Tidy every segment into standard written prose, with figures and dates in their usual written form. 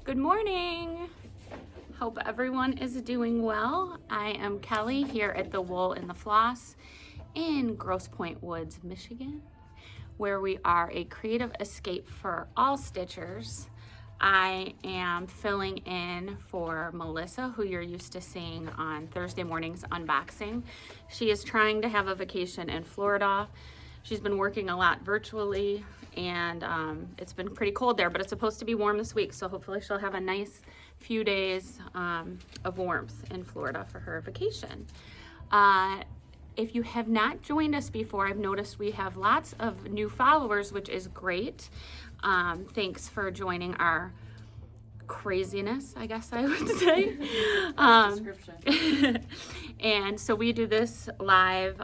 Good morning. Hope everyone is doing well. I am Kelly here at the Wool and the Floss in Grosse Pointe Woods, Michigan, where we are a creative escape for all stitchers. I am filling in for Melissa, who you're used to seeing on Thursday mornings unboxing. She is trying to have a vacation in Florida. She's been working a lot virtually, and it's been pretty cold there, but it's supposed to be warm this week, so hopefully she'll have a nice few days of warmth in Florida for her vacation. If you have not joined us before, I've noticed we have lots of new followers, which is great. Thanks for joining our craziness, I guess I would say. And so we do this live,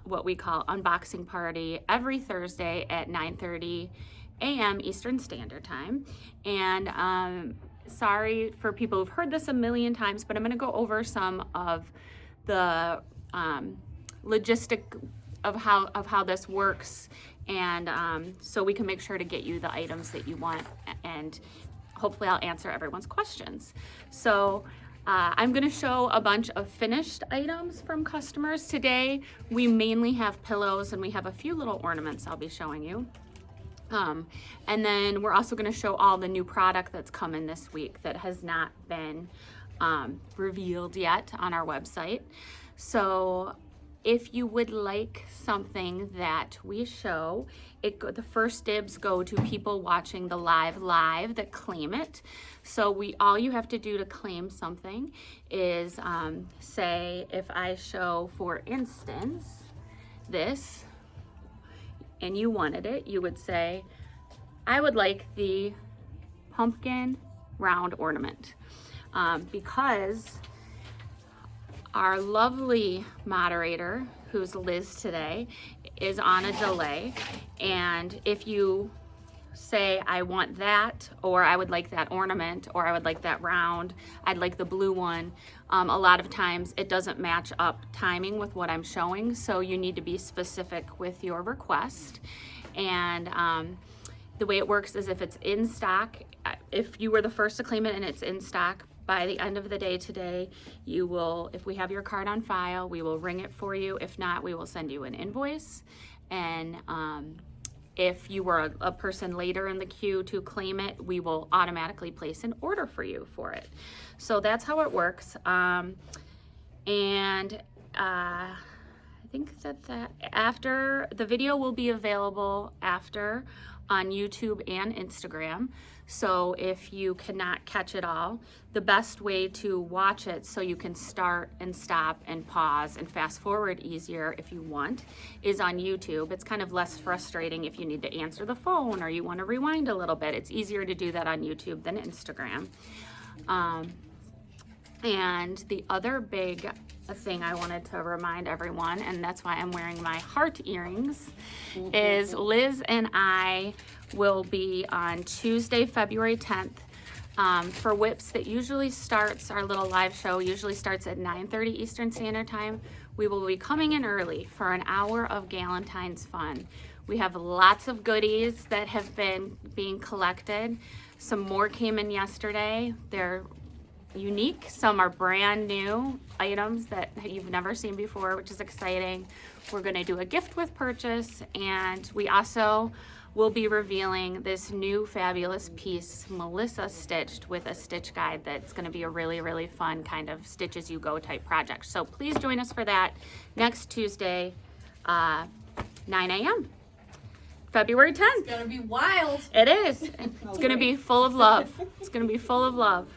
what we call unboxing party, every Thursday at 9:30 a.m. Eastern Standard Time. And sorry for people who've heard this a million times, but I'm going to go over some of the logistic of how this works, and so we can make sure to get you the items that you want, and hopefully I'll answer everyone's questions. So I'm going to show a bunch of finished items from customers today. We mainly have pillows, and we have a few little ornaments I'll be showing you. And then we're also going to show all the new product that's coming this week that has not been revealed yet on our website. So if you would like something that we show, the first dibs go to people watching the live that claim it. So all you have to do to claim something is say, if I show, for instance, this, and you wanted it, you would say, I would like the pumpkin round ornament, because our lovely moderator, who's Liz today, is on a delay. And if you say, I want that, or I would like that ornament, or I would like that round, I'd like the blue one, a lot of times it doesn't match up timing with what I'm showing, so you need to be specific with your request. And the way it works is, if it's in stock, if you were the first to claim it and it's in stock, by the end of the day today, you will, if we have your card on file, we will ring it for you. If not, we will send you an invoice. And if you were a person later in the queue to claim it, we will automatically place an order for you for it. So that's how it works. I think that after the video will be available after on YouTube and Instagram. So if you cannot catch it all, the best way to watch it so you can start and stop and pause and fast forward easier if you want is on YouTube. It's kind of less frustrating if you need to answer the phone or you want to rewind a little bit. It's easier to do that on YouTube than Instagram. And the other big thing I wanted to remind everyone, and that's why I'm wearing my heart earrings, is Liz and I will be on Tuesday, February 10th for WIPs. That usually starts, our little live show usually starts at 9:30 Eastern Standard Time. We will be coming in early for an hour of Galentine's fun. We have lots of goodies that have been being collected. Some more came in yesterday. They're unique. Some are brand new items that you've never seen before, which is exciting. We're going to do a gift with purchase, and we also will be revealing this new fabulous piece Melissa stitched with a stitch guide that's going to be a really fun kind of stitch as you go type project. So please join us for that next Tuesday, 9 a.m. February 10th. It's gonna be wild. It is. It's gonna be full of love. It's gonna be full of love.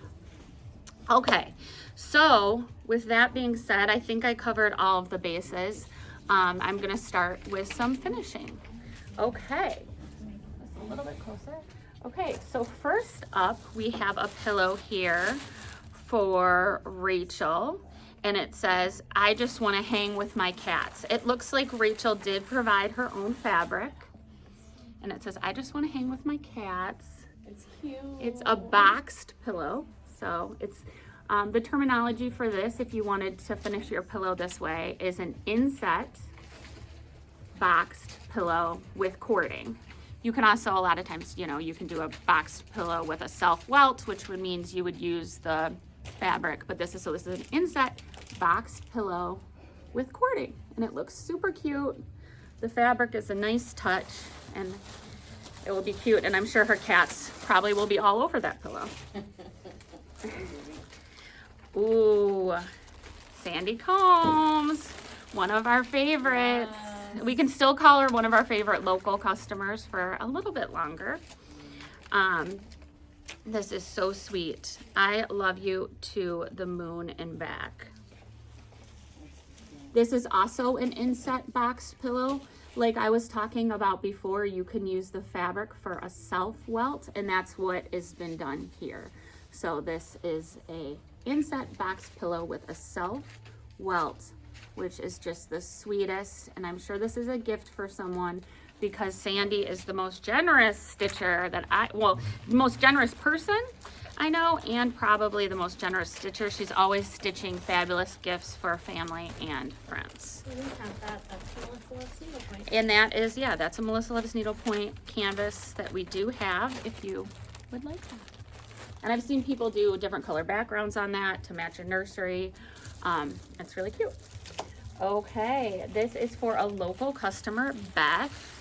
Okay, so with that being said, I think I covered all of the bases. I'm gonna start with some finishing. Okay, just a little bit closer. Okay, so first up, we have a pillow here for Rachel, and it says, I just wanna hang with my cats. It looks like Rachel did provide her own fabric, and it says, I just wanna hang with my cats. It's cute. It's a boxed pillow. So it's the terminology for this, if you wanted to finish your pillow this way, is an inset boxed pillow with cording. You can also, a lot of times, you know, you can do a boxed pillow with a self-welt, which would means you would use the fabric, but this is an inset boxed pillow with cording, and it looks super cute. The fabric is a nice touch, and it will be cute, and I'm sure her cats probably will be all over that pillow. Ooh, Sandy Combs, one of our favorites. We can still call her one of our favorite local customers for a little bit longer. This is so sweet. I love you to the moon and back. This is also an inset boxed pillow. Like I was talking about before, you can use the fabric for a self-welt, and that's what has been done here. So this is a inset boxed pillow with a self-welt, which is just the sweetest, and I'm sure this is a gift for someone because Sandy is the most generous stitcher most generous person I know, and probably the most generous stitcher. She's always stitching fabulous gifts for family and friends. We have that. That's Melissa Loves Needlepoint. And that is, yeah, that's a Melissa Loves Needlepoint canvas that we do have if you would like that. And I've seen people do different color backgrounds on that to match a nursery. It's really cute. Okay, this is for a local customer, Beth.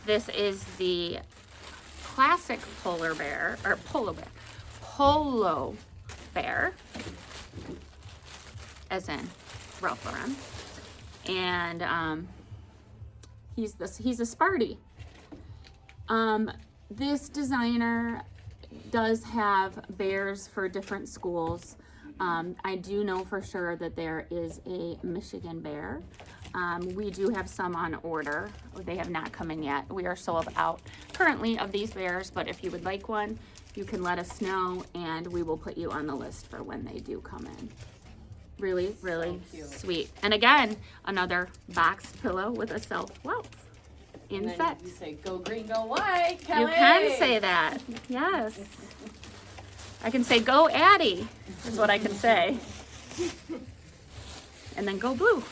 This is the classic polo bear, as in Ralph Lauren. And he's a Sparty. This designer does have bears for different schools. I do know for sure that there is a Michigan bear. We do have some on order. They have not come in yet. We are sold out currently of these bears, but if you would like one, you can let us know and we will put you on the list for when they do come in. Really, really sweet. And again, another boxed pillow with a self-welt inset. You say, go green, go white, Kelly. You can say that, yes. I can say, go Addie, is what I can say. And then go blue.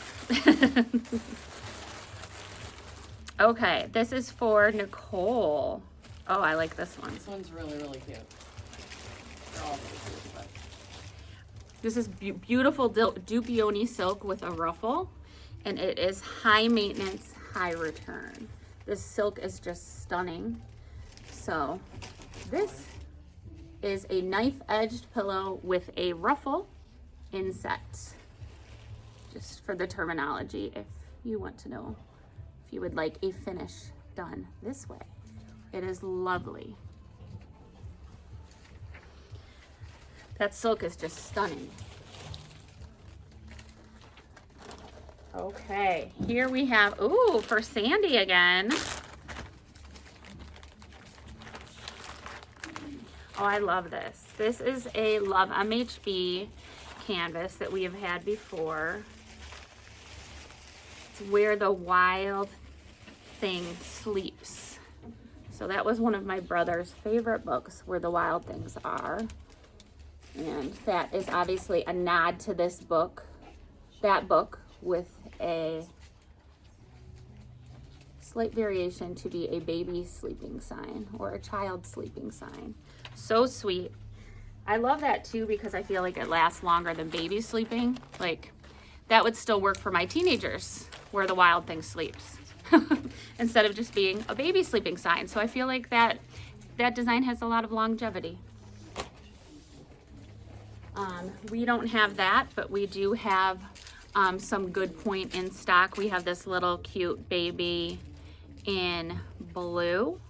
Okay, this is for Nicole. Oh, I like this one. This one's really, really cute. They're all really cute, but... This is beautiful Dupioni silk with a ruffle, and it is high maintenance, high return. This silk is just stunning. So this is a knife-edged pillow with a ruffle inset. Just for the terminology, if you want to know, if you would like a finish done this way. It is lovely. That silk is just stunning. Okay, here we have, ooh, for Sandy again. Oh, I love this. This is a Love MHB canvas that we have had before. It's Where the Wild Thing Sleeps. So that was one of my brother's favorite books, Where the Wild Things Are. And that is obviously a nod to this book, that book, with a slight variation to be a baby sleeping sign or a child sleeping sign. So sweet. I love that too because I feel like it lasts longer than baby sleeping. Like, that would still work for my teenagers, Where the Wild Thing Sleeps, instead of just being a baby sleeping sign. So I feel like that design has a lot of longevity. We don't have that, but we do have some Good Point in stock. We have this little cute baby in blue.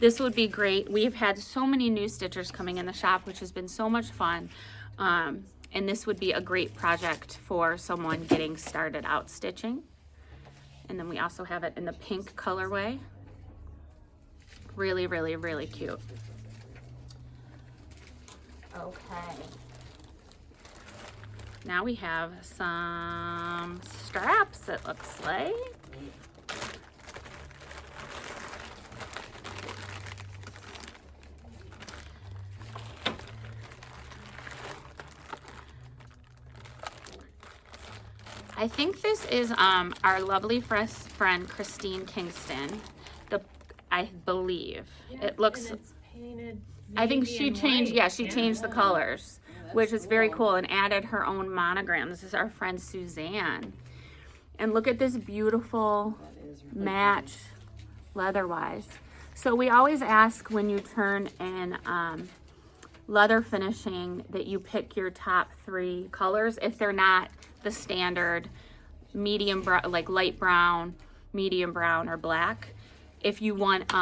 This would be great. We've had so many new stitchers coming in the shop, which has been so much fun. And this would be a great project for someone getting started out stitching. And then we also have it in the pink colorway. Really, really, really cute. Okay. Now we have some straps, it looks like. I think this is our lovely friend Christine Kingston. I believe. Yeah, It looks, and it's painted I think navy she and changed, white. yeah, she changed the colors, That's which is very cool. cool, and added her own monogram. This is our friend Suzanne. And look at this beautiful That is really match leather-wise. So we always ask when you turn in leather finishing that you pick your top 3 colors if they're not the standard medium brown, like light brown, medium brown, or black. If you want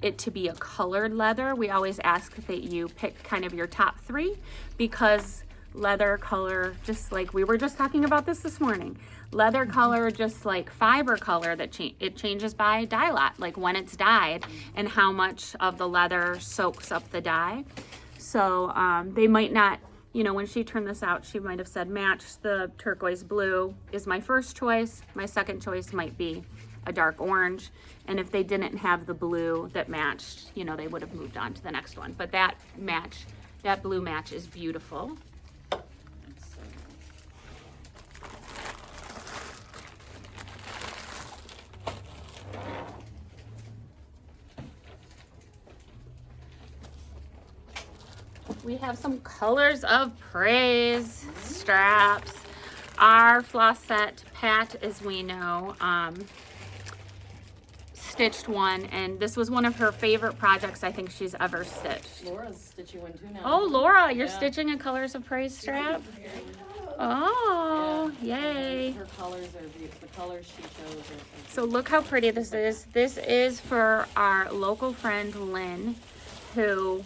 it to be a colored leather, we always ask that you pick kind of your top 3, because leather color, just like we were just talking about this morning, leather color, just like fiber color, that it changes by dye lot, like when it's dyed and how much of the leather soaks up the dye. So they might not, you know, when she turned this out, she might have said match the turquoise blue is my first choice. My second choice might be a dark orange. And if they didn't have the blue that matched, you know, they would have moved on to the next one. But that match, that blue match is beautiful. That's so We have some colors of praise straps. Our floss set, Pat, as we know, stitched one, and this was one of her favorite projects I think she's ever stitched. Laura's stitching one too now. Oh, Laura, you're Yeah. stitching a colors of praise strap? Oh, Yeah. yay. Her colors are beautiful. The colors she chose are So look how pretty this is. This is for our local friend Lynn, who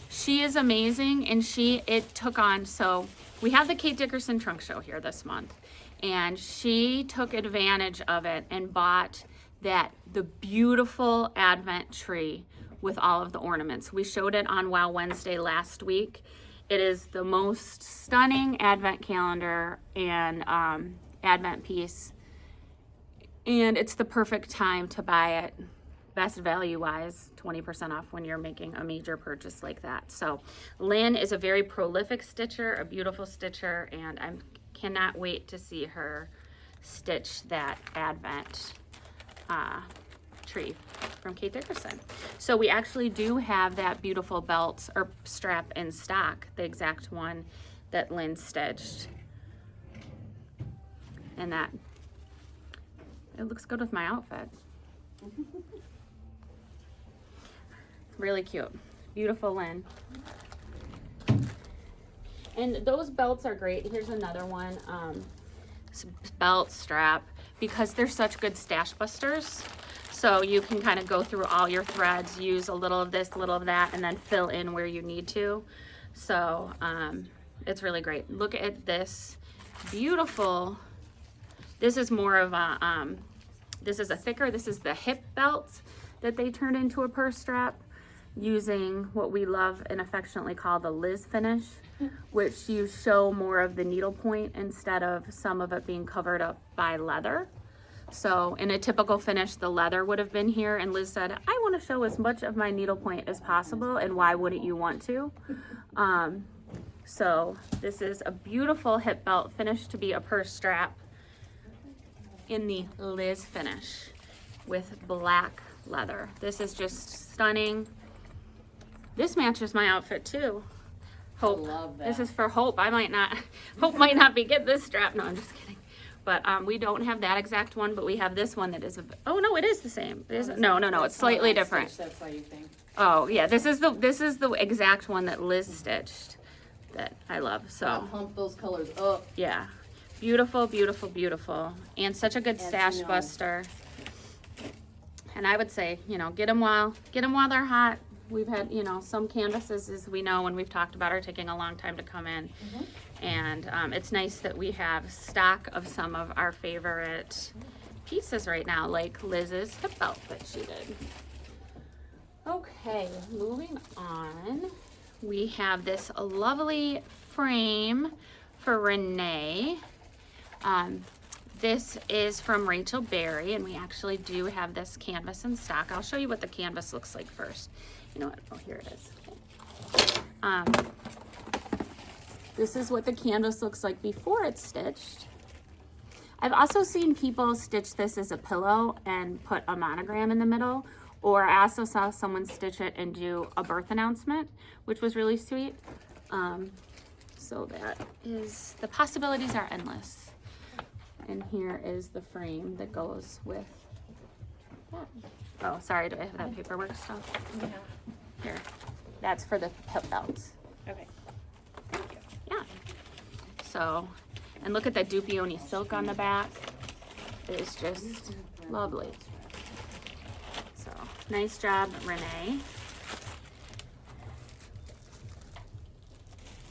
she is amazing, and it took on, so we have the Kate Dickerson trunk show here this month, and she took advantage of it and bought the beautiful Advent tree with all of the ornaments. We showed it on Wow Wednesday last week. It is the most stunning Advent calendar and Advent piece, and it's the perfect time to buy it. Best value wise, 20% off when you're making a major purchase like that. So Lynn is a very prolific stitcher, a beautiful stitcher, and I cannot wait to see her stitch that Advent tree from Kate Dickerson. So we actually do have that beautiful belt or strap in stock, the exact one that Lynn stitched. And that, it looks good with my outfit. Really cute. Beautiful Lynn. And those belts are great. Here's another one, belt strap, because they're such good stash busters. So you can kind of go through all your threads, use a little of this, a little of that, and then fill in where you need to. So it's really great. Look at this beautiful, this is more of a, this is a thicker, this is the hip belt that they turned into a purse strap, using what we love and affectionately call the Liz finish, which you show more of the needlepoint instead of some of it being covered up by leather. So in a typical finish, the leather would have been here, and Liz said, I want to show as much of my needlepoint as possible, and why wouldn't you want to? So this is a beautiful hip belt finished to be a purse strap in the Liz finish with black leather. This is just stunning. This matches my outfit too. Hope. love that. This is for Hope. Hope might not be get this strap. No, I'm just kidding. But we don't have that exact one, but we have this one that is oh no, it is the same. It isn't, no, it's slightly different. That's why you think. Oh yeah, this is the exact one that Liz stitched that I love. So Pump those colors up. yeah, beautiful, beautiful, beautiful, and such a good As stash you know. buster. And I would say, get them while they're hot. We've had, some canvases, as we know, when we've talked about, are taking a long time to come in. And it's nice that we have stock of some of our favorite pieces right now, like Liz's hip belt that she did. Okay, moving on. We have this lovely frame for Renee. This is from Rachel Berry, and we actually do have this canvas in stock. I'll show you what the canvas looks like first. You know what? Oh, here it is. This is what the canvas looks like before it's stitched. I've also seen people stitch this as a pillow and put a monogram in the middle, Or I also saw someone stitch it and do a birth announcement, which was really sweet. So that is, the possibilities are endless. And here is the frame that goes with that. Oh, sorry, do I have that paperwork stuff? Yeah. Here, that's for the hip belts. Okay. Yeah. So, and look at that Dupioni silk on the back. It is just lovely. So, nice job, Renee.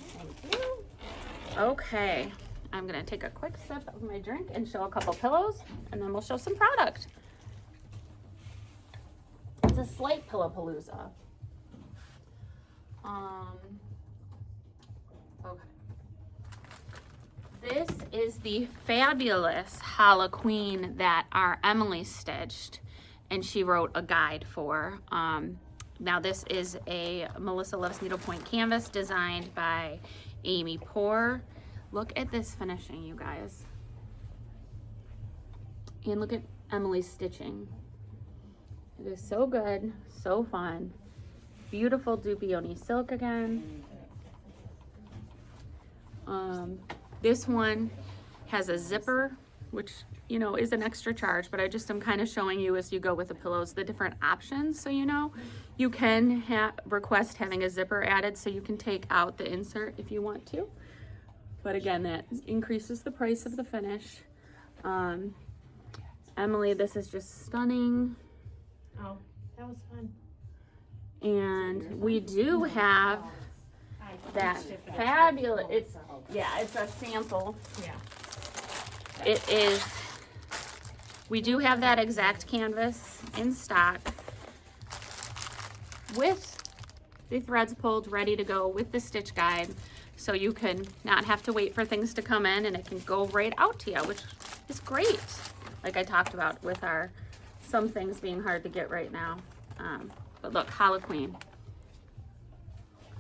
Thank you. Okay, I'm gonna take a quick sip of my drink and show a couple pillows, and then we'll show some product. It's a slight Pillowpalooza. Okay. This is the fabulous Hala Queen that our Emily stitched, and she wrote a guide for. Now this is a Melissa Loves Needlepoint canvas designed by Amy Poor. Look at this finishing, you guys. And look at Emily's stitching. It is so good, so fun. Beautiful Dupioni silk again. This one has a zipper, which, you know, is an extra charge, but I just am kind of showing you as you go with the pillows the different options. So, you know, you can request having a zipper added so you can take out the insert if you want to. But again, that increases the price of the finish. Emily, this is just stunning. Oh, that was fun. And we do have that fabulous, it's a sample. Yeah. It is, we do have that exact canvas in stock with the threads pulled, ready to go with the stitch guide. So you can not have to wait for things to come in, and it can go right out to you, which is great. Like I talked about with some things being hard to get right now. But look, Hala Queen.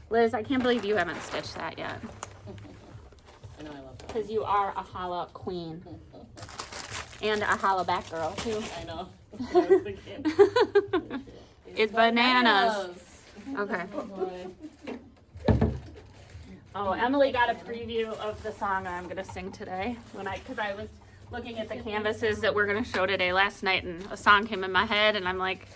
Liz, I can't believe you haven't stitched that yet. I know, I love that. Because you are a Hala Queen. And a Hala back girl, too. I know. I was thinking. It's bananas. Okay. Oh, boy. Oh, Emily got a preview of the song I'm going to sing today. Because I was looking at the canvases that we're going to show today last night, and a song came in my head, and I'm like,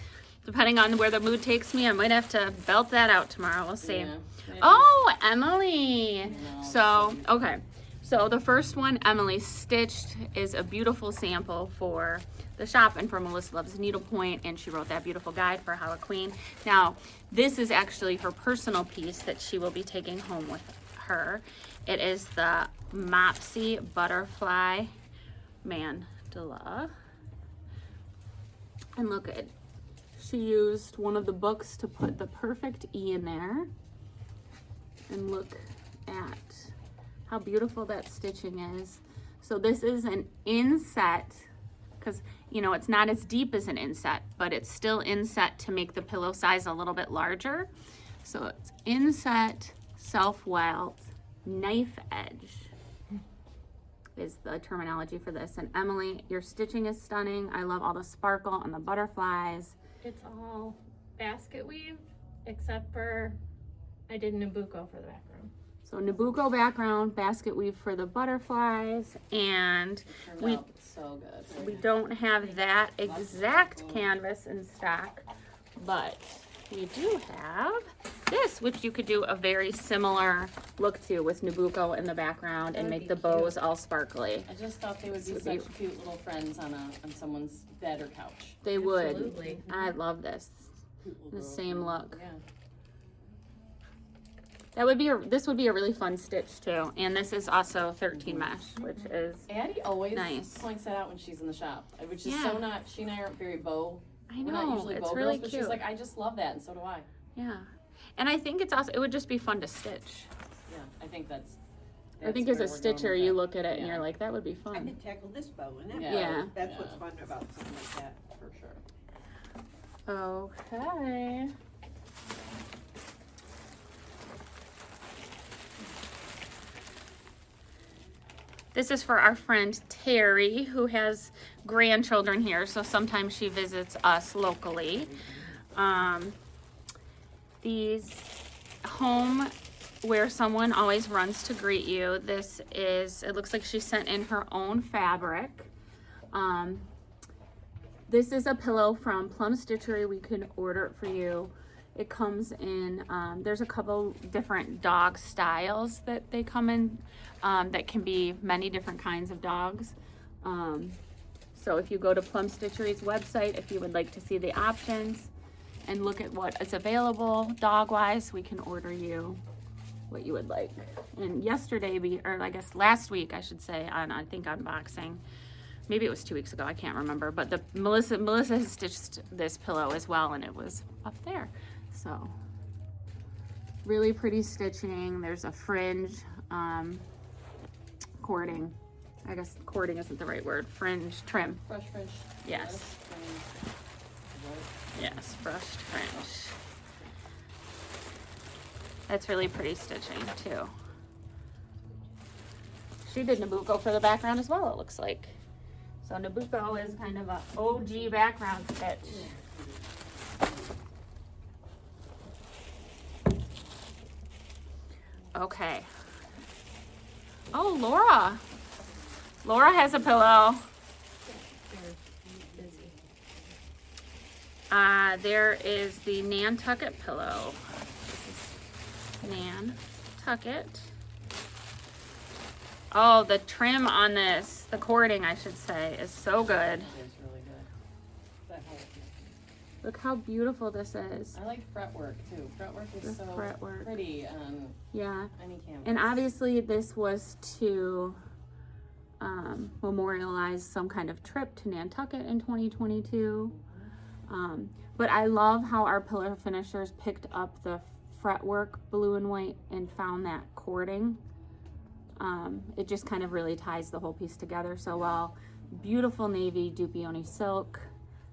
depending on where the mood takes me, I might have to belt that out tomorrow. We'll see. Yeah. Oh, Emily. No. So, okay. So the first one Emily stitched is a beautiful sample for the shop and for Melissa Loves Needlepoint, and she wrote that beautiful guide for Hala Queen. Now, this is actually her personal piece that she will be taking home with her. It is the Mopsy Butterfly Mandala. And look at, she used one of the books to put the perfect E in there. And look at how beautiful that stitching is. So this is an inset, because, you know, it's not as deep as an inset, but it's still inset to make the pillow size a little bit larger. So it's inset, self-welt, knife edge is the terminology for this. And Emily, your stitching is stunning. I love all the sparkle and the butterflies. It's all basket weave, except for I did Nabucco for the background. So Nabucco background, basket weave for the butterflies, and we So good. we don't have that exact canvas in stock, but we do have this, which you could do a very similar look to with Nabucco in the background and That would make be the bows all sparkly. I just thought they would be This would such cute little friends on someone's bed or couch. They would. Absolutely. I love this. Cute little The girl. same look. Yeah. That would be this would be a really fun stitch too. And this is also 13 mesh, which is Addie always Nice. points that out when she's in the shop, which is Yeah. so not. She and I aren't very bow. I We're not know usually it's bow really girls, but cute. she's like, I just love that, and so do I. Yeah, and I think it's also it would just be fun to stitch. Yeah, I think that's. I think that's as a where we're going stitcher, with you that. look at it and Yeah. you're like, that would be I fun. could tackle this bow and that Yeah. bow. Yeah. That's what's Yeah. fun about something like that. For sure. Okay. This is for our friend Terry, who has grandchildren here, so sometimes she visits us locally. These home where someone always runs to greet you. This is, it looks like she sent in her own fabric. This is a pillow from Plum Stitchery. We can order it for you. It comes in, there's a couple different dog styles that they come in, that can be many different kinds of dogs. So if you go to Plum Stitchery's website, if you would like to see the options and look at what is available dog-wise, we can order you what you would like. And yesterday, or I guess last week, I should say, on I think unboxing, maybe it was 2 weeks ago, I can't remember, but Melissa has stitched this pillow as well, and it was up there. So really pretty stitching. There's a fringe, cording. I guess cording isn't the right word. Fringe trim. Fresh fringe. Yes. Yes, brushed fringe. That's really pretty stitching too. She did Nabucco for the background as well, it looks like. So Nabucco is kind of a OG background stitch. Okay. Oh, Laura. Laura has a pillow. There is the Nantucket pillow. This is Nantucket. Oh, the trim on this, the cording I should say, is so good. It's really good. That whole, Look how beautiful this is. I like fretwork too. Fretwork is The so fretwork. pretty on Yeah. any canvas. And obviously this was to memorialize some kind of trip to Nantucket in 2022. But I love how our pillar finishers picked up the fretwork blue and white and found that cording. It just kind of really ties the whole piece together so well. Beautiful navy Dupioni silk.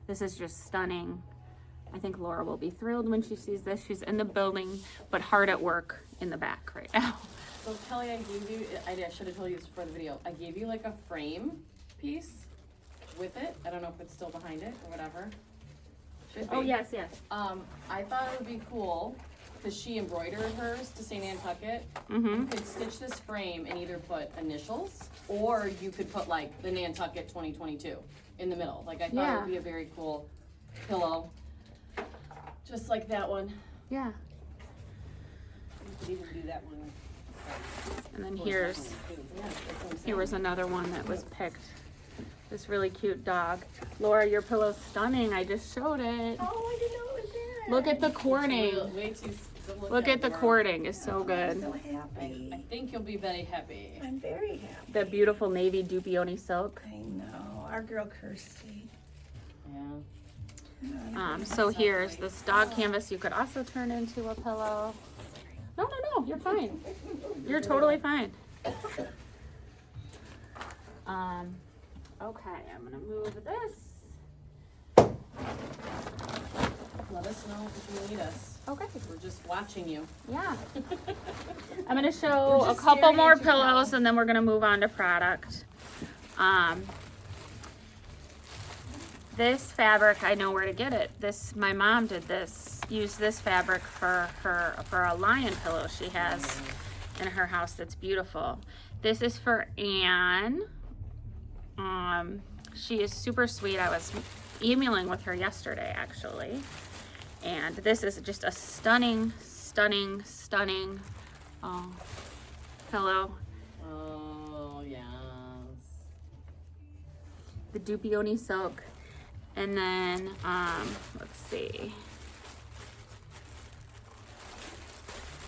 This is just stunning. I think Laura will be thrilled when she sees this. She's in the building, but hard at work in the back right now. So Kelly, I gave you, I should have told you this before the video. I gave you like a frame piece with it. I don't know if it's still behind it or whatever. Should be. Oh, yes, yes. I thought it would be cool, because she embroidered hers to say Nantucket. Mm-hmm. You could stitch this frame and either put initials, or you could put like the Nantucket 2022 in the middle. Like I thought it would be a very cool pillow. Just like that one. Yeah. You could even do that one. And then for here's, that one, too. Yeah, that's what I'm here saying. was another one that was picked. This really cute dog. Laura, your pillow's stunning. I just showed it. Oh, I didn't know it was there. Look at the It's cording. way too, Look at the Laura. cording. It's so I'm good. so I happy. think you'll be very happy. I'm very happy. The beautiful navy Dupioni silk. I know. Our girl Kirsty. Yeah. So here's this dog canvas you could also turn into a pillow. No, you're fine. You're totally fine. Okay, I'm gonna move this. Let us know if you need us. Okay, We're just watching you. yeah. I'm gonna show We're a just couple staring more at you, pillows and then we're gonna move on to product. This fabric, I know where to get it. This, my mom did this, used this fabric for a lion pillow she has in her house that's beautiful. This is for Anne. She is super sweet. I was emailing with her yesterday actually. And this is just a stunning pillow. Oh, yes. The Dupioni silk. And then, let's see.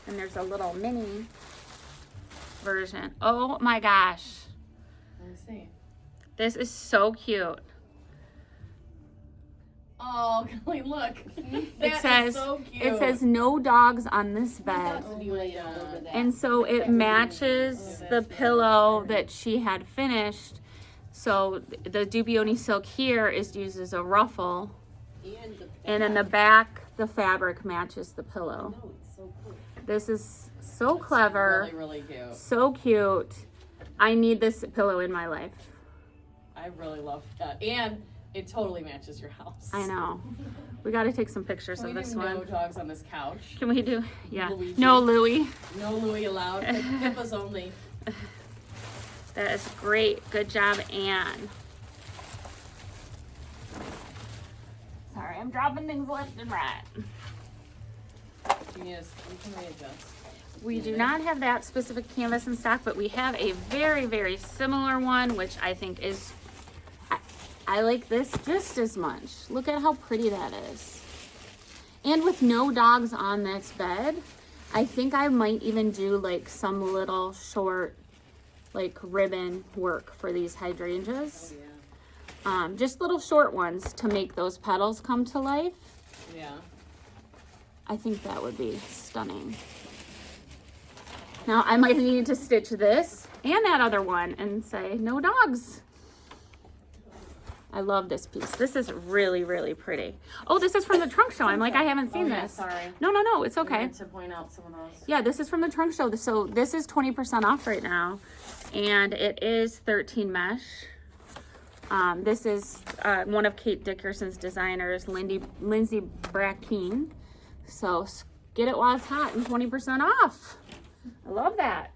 And there's a little mini version. Oh my gosh. Let me see. This is so cute. Oh, Kelly, look. It says, so cute. it says no dogs on this bed. Oh my God. And so it matches the pillow that she had finished. So the Dupioni silk here is used as a ruffle. And in the back, the fabric matches the pillow. No, it's so cool. This is so clever, Really, really cute. so cute. I need this pillow in my life. I really love that. And It totally matches your house. I know. We got to take some pictures Can of we this do one. no dogs on this couch? Can we do? Yeah. Luigi. No Louie. No Louie allowed. Pippas only. That is great. Good job, Anne. Sorry, I'm dropping things left and right. You can readjust. We do not have that specific canvas in stock, but we have a very, very similar one, which I think is, I like this just as much. Look at how pretty that is. And with no dogs on this bed, I think I might even do like some little short, like ribbon work for these hydrangeas. Oh, yeah. Just little short ones to make those petals come to life. Yeah. I think that would be stunning. Now I might need to stitch this and that other one and say no dogs. I love this piece. This is really, really pretty. Oh, this is from the trunk show. I'm like, I haven't seen yeah, this. sorry. No, it's I okay. meant to point out some of those. Yeah, this is from the trunk show. So this is 20% off right now. And it is 13 mesh. This is one of Kate Dickerson's designers, Lindsay Brackeen. So get it while it's hot and 20% off. I love that.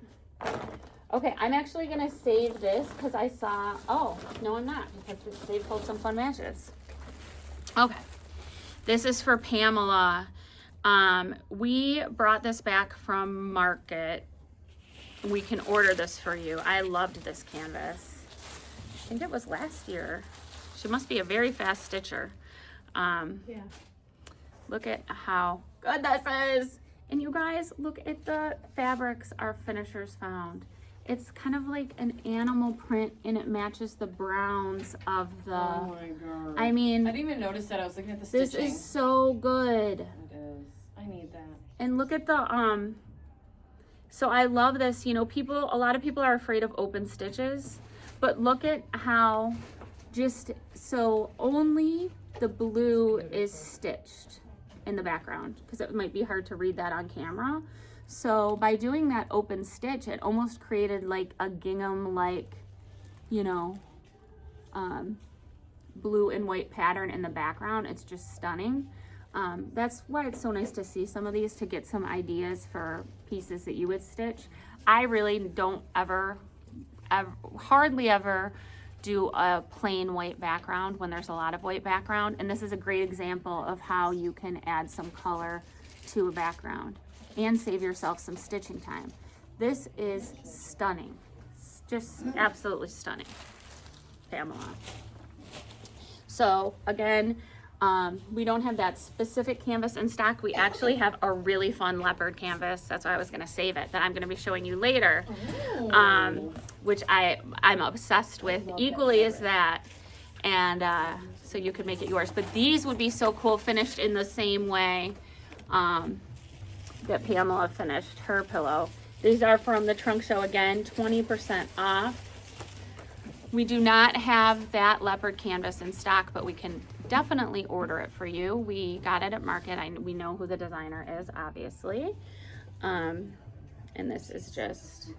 Okay, I'm actually gonna save this because I saw, oh, no I'm not, because they pulled some fun matches. Okay, this is for Pamela. We brought this back from Market. We can order this for you. I loved this canvas. I think it was last year. She must be a very fast stitcher. Yeah. Look at how good this is. And you guys, look at the fabrics our finishers found. It's kind of like an animal print and it matches the browns of the, Oh my god. I mean, I didn't even notice that. I was looking at the this stitching. is so good. It is. I need that. And look at the, so I love this, you know, a lot of people are afraid of open stitches, but look at how so only the blue is stitched in the background because it might be hard to read that on camera. So by doing that open stitch, it almost created like a gingham, like, you know, blue and white pattern in the background. It's just stunning. That's why it's so nice to see some of these to get some ideas for pieces that you would stitch. I really don't hardly ever do a plain white background when there's a lot of white background, and this is a great example of how you can add some color to a background and save yourself some stitching time. This is stunning, just absolutely stunning, Pamela. So again, we don't have that specific canvas in stock. We actually have a really fun leopard canvas. That's why I was gonna save it, that I'm gonna be showing you later. Which I'm obsessed with equally as that. And so you could make it yours. But these would be so cool finished in the same way that Pamela finished her pillow. These are from the trunk show again, 20% off. We do not have that leopard canvas in stock, but we can definitely order it for you. We got it at Market. We know who the designer is, obviously. And this is just,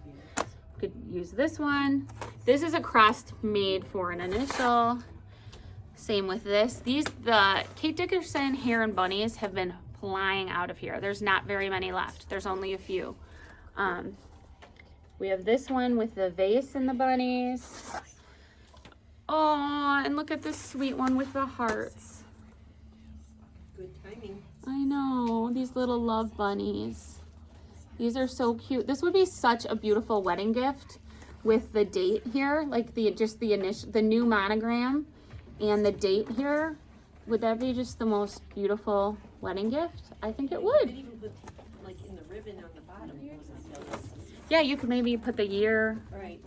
could use this one. This is a cross made for an initial. Same with this. The Kate Dickerson hair and bunnies have been flying out of here. There's not very many left. There's only a few. We have this one with the vase and the bunnies. Oh, and look at this sweet one with the hearts. Good timing. I know, these little love bunnies. These are so cute. This would be such a beautiful wedding gift with the date here, like the new monogram and the date here. Would that be just the most beautiful wedding gift? I think it You would. could even put like in the ribbon on the bottom. Yeah, you could maybe put the year Right.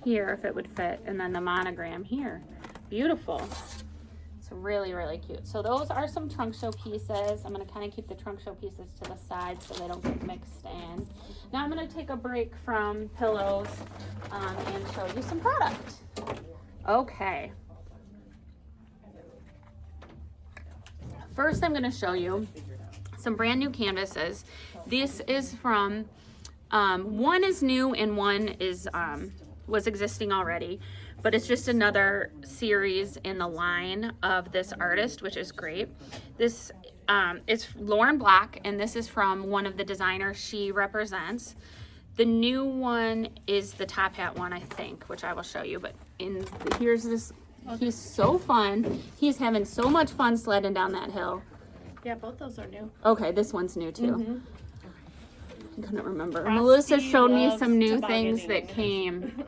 here if it would fit, and then the monogram here. Beautiful. It's really, really cute. So those are some trunk show pieces. I'm going to kind of keep the trunk show pieces to the side so they don't get mixed in. Now I'm going to take a break from pillows and show you some product. Okay. First I'm going to show you some brand new canvases. This is from, one is new and one is was existing already. but it's just another series in the line of this artist, which is great. This is Lauren Black, and this is from one of the designers she represents. The new one is the top hat one, I think, which I will show you. But here's this. He's so fun. He's having so much fun sledding down that hill. Yeah, both those are new. Okay, this one's new too. Mm-hmm. I couldn't remember. Frosty Melissa showed me some new tobogganing. things that came,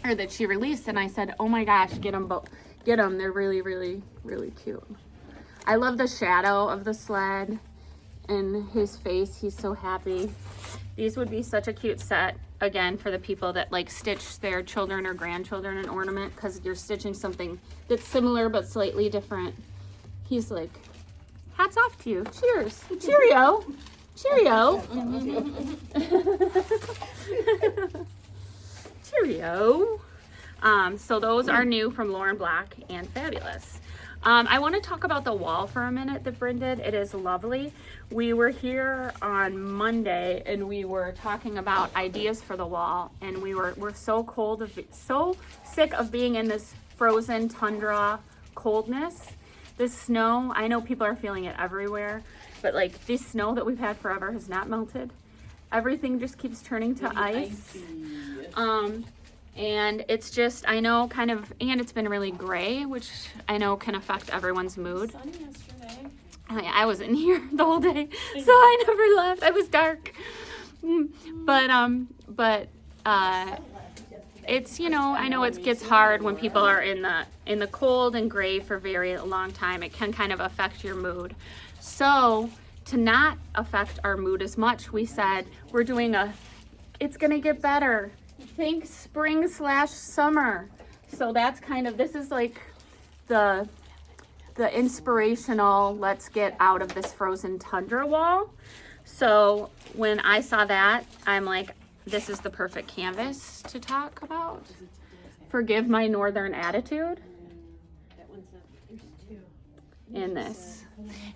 or that she released, and I said, "Oh my gosh, get them both! Get them! They're really, really, really cute." I love the shadow of the sled and his face. He's so happy. These would be such a cute set, again, for the people that like stitch their children or grandchildren an ornament, because you're stitching something that's similar but slightly different. He's like, hats off to you. Cheers. Cheerio. Cheerio. Cheerio. So those are new from Lauren Black and fabulous. I want to talk about the wall for a minute that Bryn did. It is lovely. We were here on Monday and we were talking about ideas for the wall, and we're so so sick of being in this frozen tundra coldness. This snow, I know people are feeling it everywhere, but like this snow that we've had forever has not melted. Everything just keeps turning to ice. And it's just, I know, kind of, and it's been really gray, which I know can affect everyone's mood. Sunny yesterday. I wasn't here the whole day, so I never left. I was dark. But it's, you know, I know it gets hard when people are in the cold and gray for very long time. It can kind of affect your mood. So to not affect our mood as much, we said we're doing it's gonna get better. Think spring/summer. So that's kind of, this is like the inspirational, let's get out of this frozen tundra wall. So when I saw that, I'm like, this is the perfect canvas to talk about. Forgive my northern attitude in this.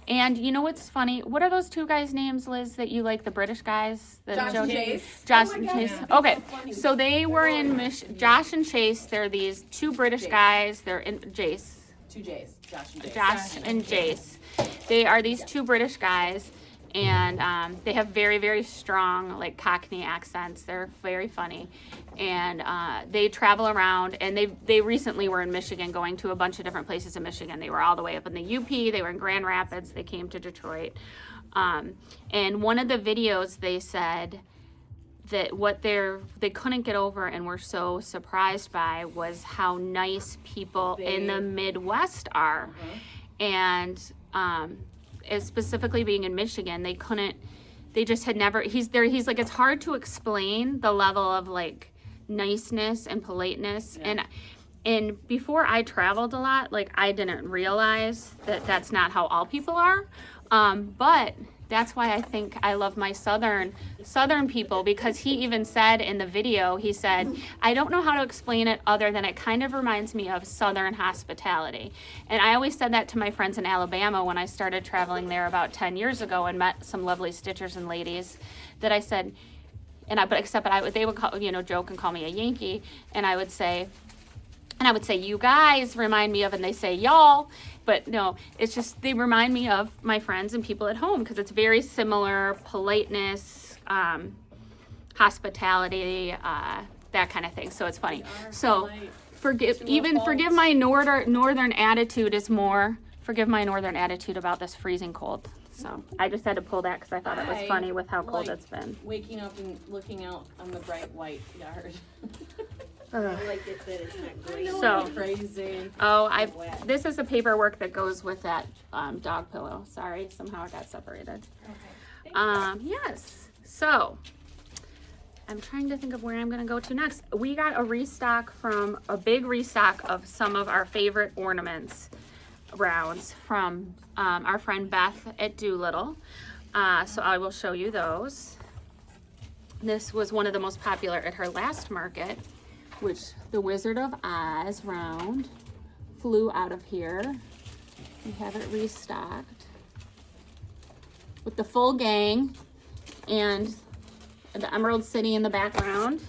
And you know what's funny? What are those two guys' names, Liz, that you like, the British guys? Josh and Chase. Josh and Chase. Okay, so they were in Josh and Chase. They're these two British guys. They're in Jace. Two J's. Josh and Chase. Josh and Jace. They are these two British guys, and they have very, very strong, like, Cockney accents. They're very funny, and they travel around, and they recently were in Michigan, going to a bunch of different places in Michigan. They were all the way up in the UP. They were in Grand Rapids. They came to Detroit, and one of the videos they said that what they couldn't get over and were so surprised by was how nice people in the Midwest are. And specifically being in Michigan, they just had never, he's like, it's hard to explain the level of like niceness and politeness. And before I traveled a lot, like I didn't realize that that's not how all people are. But that's why I think I love my southern people, because he even said in the video, he said, I don't know how to explain it other than it kind of reminds me of southern hospitality. And I always said that to my friends in Alabama when I started traveling there about 10 years ago and met some lovely stitchers and ladies, that I said, they would call, joke and call me a Yankee, and I would say, you guys remind me of, and they say y'all, but no, it's just, they remind me of my friends and people at home, because it's very similar, politeness, hospitality, that kind of thing. So it's funny. So forgive my northern attitude forgive my northern attitude about this freezing cold. So I just had to pull that because I thought it was funny with how cold it's been. Waking up and looking out on the bright white yard. I like it that it's not great. So Crazy. this is the paperwork that goes with that dog pillow. Sorry, somehow it got separated. Okay. Yes. So I'm trying to think of where I'm going to go to next. We got a big restock of some of our favorite ornaments rounds from our friend Beth at Doolittle. So I will show you those. This was one of the most popular at her last market, which the Wizard of Oz round flew out of here. We have it restocked with the full gang and the Emerald City in the background.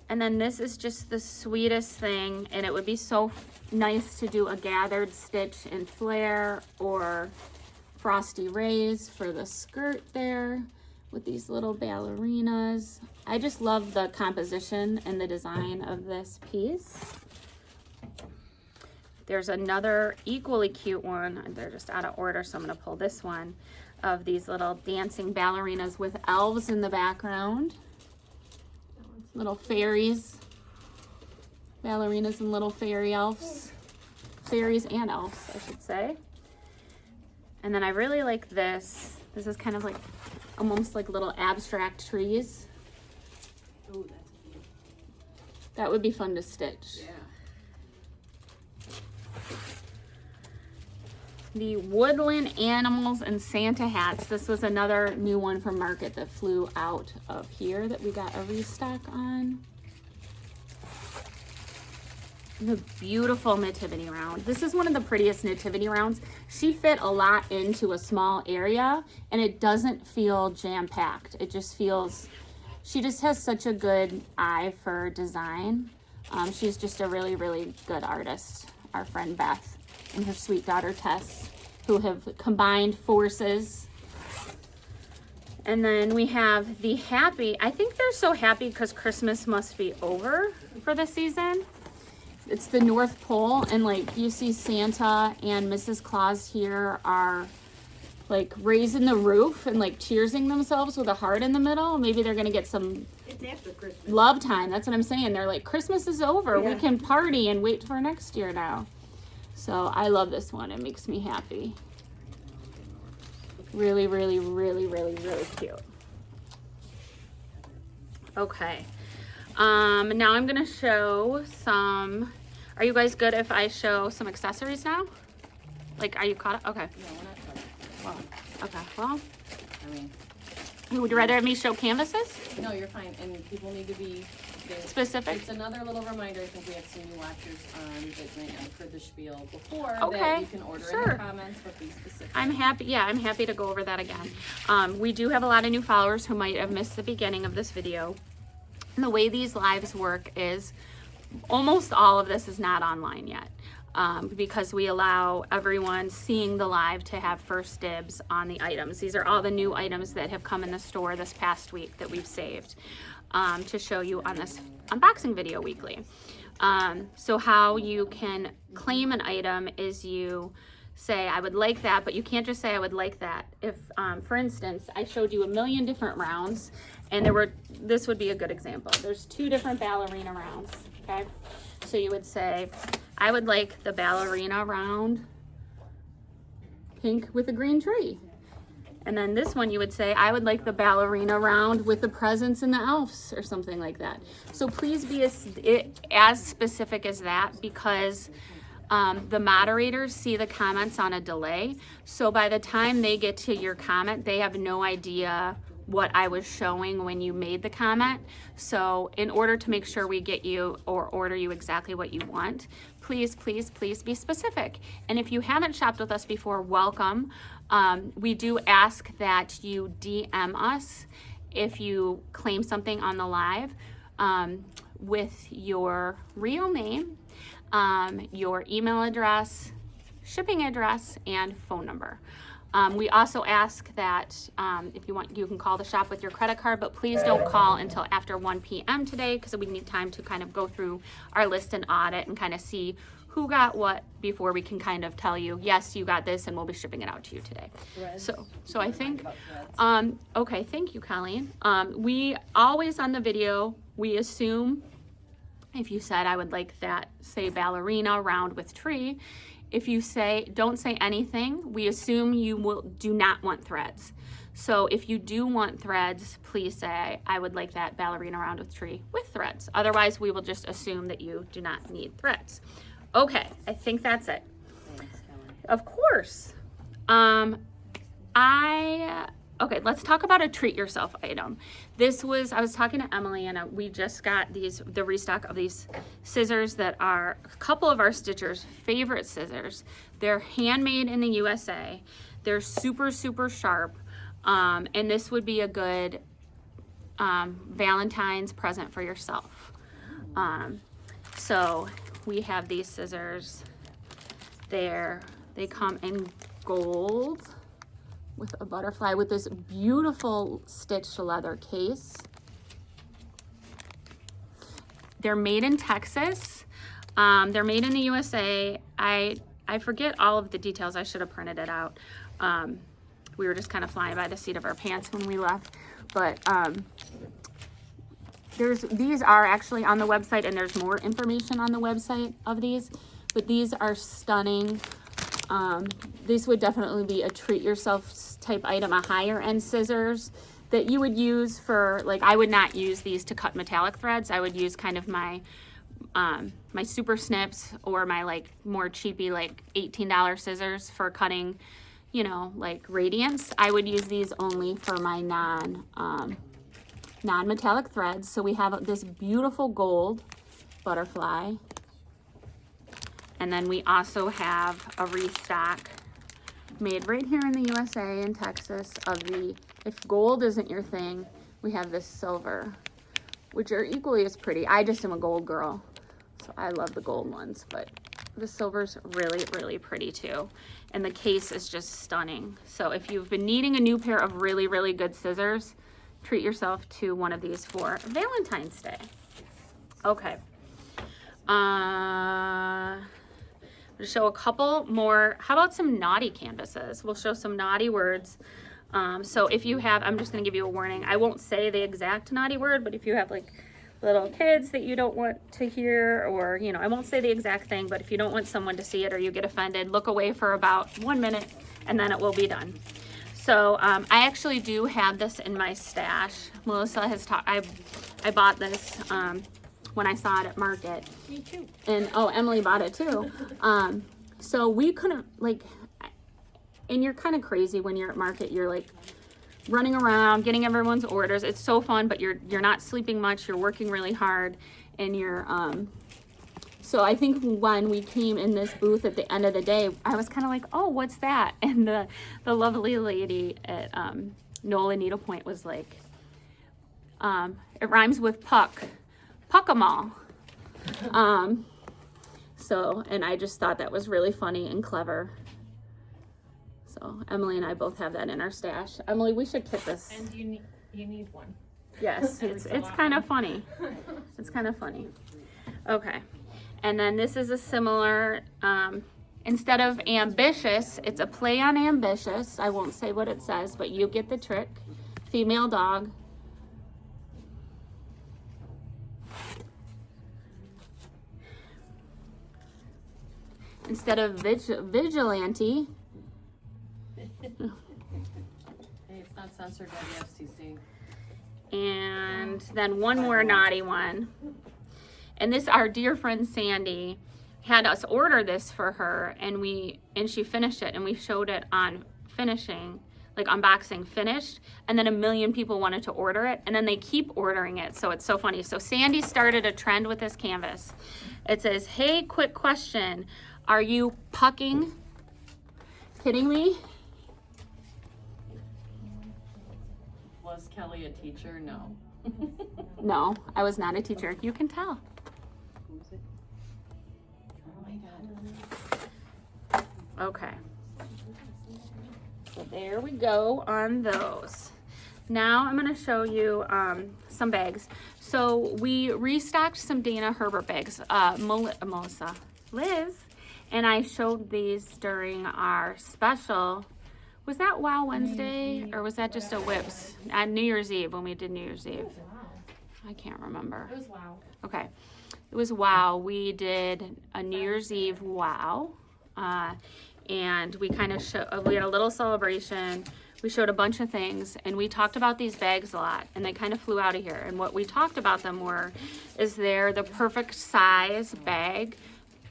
And then this is just the sweetest thing, and it would be so nice to do a gathered stitch in flare or frosty rays for the skirt there with these little ballerinas. I just love the composition and the design of this piece. There's another equally cute one. They're just out of order, so I'm gonna pull this one, of these little dancing ballerinas with elves in the background. Little fairies. Ballerinas and little fairy elves. Fairies and elves, I should say. And then I really like this. This is kind of like, almost like little abstract trees. Oh, that's cute. That would be fun to stitch. Yeah. The woodland animals and Santa hats. This was another new one from Market that flew out of here that we got a restock on. The beautiful nativity round. This is one of the prettiest nativity rounds. She fit a lot into a small area, and it doesn't feel jam-packed. It just feels, she just has such a good eye for design. She's just a really, really good artist, our friend Beth and her sweet daughter Tess, who have combined forces. And then we have the happy, I think they're so happy because Christmas must be over for the season. It's the North Pole, and like you see Santa and Mrs. Claus here are like raising the roof and like cheersing themselves with a heart in the middle. Maybe they're gonna get some It's after Christmas. love time. That's what I'm saying. They're like, Christmas is over. We Yeah. can party and wait for next year now. So I love this one. It makes me happy. Really, really, really, really, really cute. Okay. Now I'm gonna show some, are you guys good if I show some accessories now? Like, are you caught up? Okay. No, we're not done. Well, okay. Well, I mean, would you rather have me show canvases? no, you're fine, and people need to be Specific? It's another little reminder. I think we have some new watchers on that may have heard the spiel before Okay, that you can order in sure. the comments, but be specific. I'm happy to go over that again. We do have a lot of new followers who might have missed the beginning of this video. And the way these lives work is almost all of this is not online yet, because we allow everyone seeing the live to have first dibs on the items. These are all the new items that have come in the store this past week that we've saved to show you on this unboxing video weekly. So how you can claim an item is you say, I would like that, but you can't just say I would like that. If, for instance, I showed you a million different rounds, and this would be a good example. There's 2 different ballerina rounds, okay? So you would say, I would like the ballerina round pink with a green tree. And then this one you would say, I would like the ballerina round with the presents and the elves, or something like that. So please be as specific as that, because the moderators see the comments on a delay. So by the time they get to your comment, they have no idea what I was showing when you made the comment. So in order to make sure we get you or order you exactly what you want, please, please, please be specific. And if you haven't shopped with us before, welcome. We do ask that you DM us if you claim something on the live with your real name, your email address, shipping address, and phone number. We also ask that if you want, you can call the shop with your credit card, but please don't call until after 1 p.m. today, because we need time to kind of go through our list and audit and kind of see who got what before we can kind of tell you, yes, you got this, and we'll be shipping it out to you today. So I think, okay, thank you, Colleen. We always on the video, we assume if you said I would like that, say ballerina round with tree, if you say, don't say anything, we assume you do not want threads. So if you do want threads, please say, I would like that ballerina round with tree with threads. Otherwise, we will just assume that you do not need threads. Okay, I think that's it. Thanks, Kelly. Of course. Okay, let's talk about a treat yourself item. I was talking to Emily, and we just got the restock of these scissors that are a couple of our stitchers' favorite scissors. They're handmade in the USA. They're super, super sharp. And this would be a good Valentine's present for yourself. So we have these scissors there. They come in gold with a butterfly with this beautiful stitched leather case. They're made in Texas. They're made in the USA. I forget all of the details. I should have printed it out. We were just kind of flying by the seat of our pants when we left. But these are actually on the website, and there's more information on the website of these. But these are stunning. These would definitely be a treat yourself type item, a higher end scissors that you would use for, like, I would not use these to cut metallic threads. I would use kind of my my super snips or my like more cheapy like $18 scissors for cutting, you know, like radiance. I would use these only for my non-metallic threads. So we have this beautiful gold butterfly. And then we also have a restock made right here in the USA in Texas of the, if gold isn't your thing, we have this silver, which are equally as pretty. I just am a gold girl, so I love the gold ones, but the silver's really, really pretty too. And the case is just stunning. So if you've been needing a new pair of really, really good scissors, treat yourself to one of these for Valentine's Day. Okay. We'll show a couple more. How about some naughty canvases? We'll show some naughty words. So if you have, I'm just going to give you a warning. I won't say the exact naughty word, but if you have like little kids that you don't want to hear, or, you know, I won't say the exact thing, but if you don't want someone to see it or you get offended, look away for about 1 minute and then it will be done. So I actually do have this in my stash. Melissa has taught, I bought this when I saw it at market. Me too. And oh, Emily bought it too. So we couldn't, like, and you're kind of crazy when you're at market. You're like running around getting everyone's orders. It's so fun, but you're not sleeping much. You're working really hard, and you're so I think when we came in this booth at the end of the day, I was kind of like, oh, what's that? And the lovely lady at Nola Needlepoint was like, it rhymes with puck, puck-a-mall. So, and I just thought that was really funny and clever. So Emily and I both have that in our stash. Emily, we should kit this. And you need one. Yes, it's kind of funny. It's kind of funny. Okay, and then this is a similar, instead of ambitious, it's a play on ambitious. I won't say what it says, but you get the trick. Female dog. Instead of vigilante. Hey, it's not censored by the FCC. And then one more naughty one. And this, our dear friend Sandy had us order this for her, and she finished it, and we showed it on finishing, like unboxing finished, and then 1 million people wanted to order it, and then they keep ordering it. So it's so funny. So Sandy started a trend with this canvas. It says, "Hey, quick question. Are you pucking?" Kidding me? Was Kelly a teacher? No. No, I was not a teacher. You can tell. Oh my God. Okay. So there we go on those. Now I'm going to show you some bags. So we restocked some Dana Herbert bags. Melissa, Liz, and I showed these during our special. Was that Wow Wednesday, or was that just a Whips? On New Year's Eve, when we did New Year's Eve. I can't remember. It was wow. Okay. It was Wow. We did a New Year's Eve Wow. And we kind of we had a little celebration. We showed a bunch of things, and we talked about these bags a lot, and they kind of flew out of here. And what we talked about them is they're the perfect size bag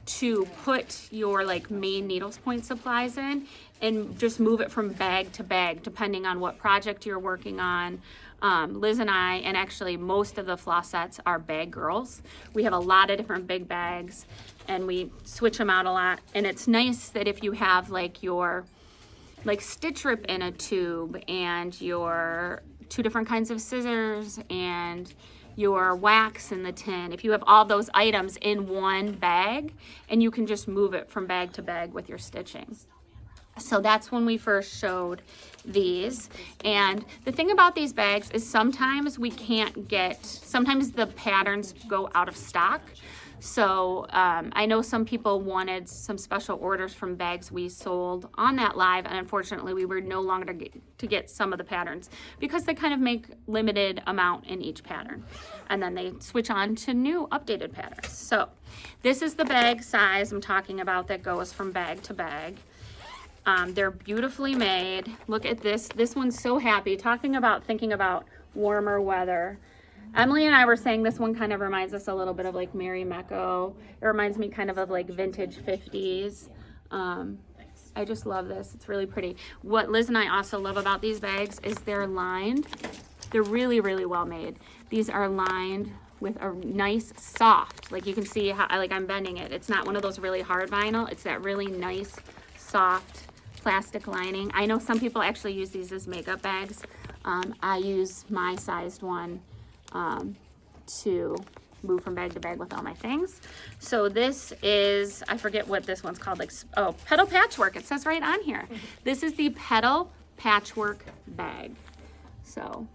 to put your like main Needlepoint supplies in, and just move it from bag to bag depending on what project you're working on. Liz and I, and actually most of the floss sets are bag girls. We have a lot of different big bags, and we switch them out a lot. And it's nice that if you have like your like stitch rip in a tube, and your 2 different kinds of scissors, and your wax in the tin, if you have all those items in one bag, and you can just move it from bag to bag with your stitching. So that's when we first showed these. And the thing about these bags is sometimes sometimes the patterns go out of stock. So I know some people wanted some special orders from bags we sold on that live, and unfortunately we were no longer to get some of the patterns because they kind of make limited amount in each pattern. And then they switch on to new updated patterns. So this is the bag size I'm talking about that goes from bag to bag. They're beautifully made. Look at this. This one's so happy. Thinking about warmer weather. Emily and I were saying this one kind of reminds us a little bit of like Mary Mecco. It reminds me kind of like vintage 50s. I just love this. It's really pretty. What Liz and I also love about these bags is they're lined. They're really, really well made. These are lined with a nice soft, like you can see how I'm bending it. It's not one of those really hard vinyl. It's that really nice, soft plastic lining. I know some people actually use these as makeup bags. I use my sized one to move from bag to bag with all my things. So this is, I forget what this one's called, petal patchwork. It says right on here. This is the petal patchwork bag. So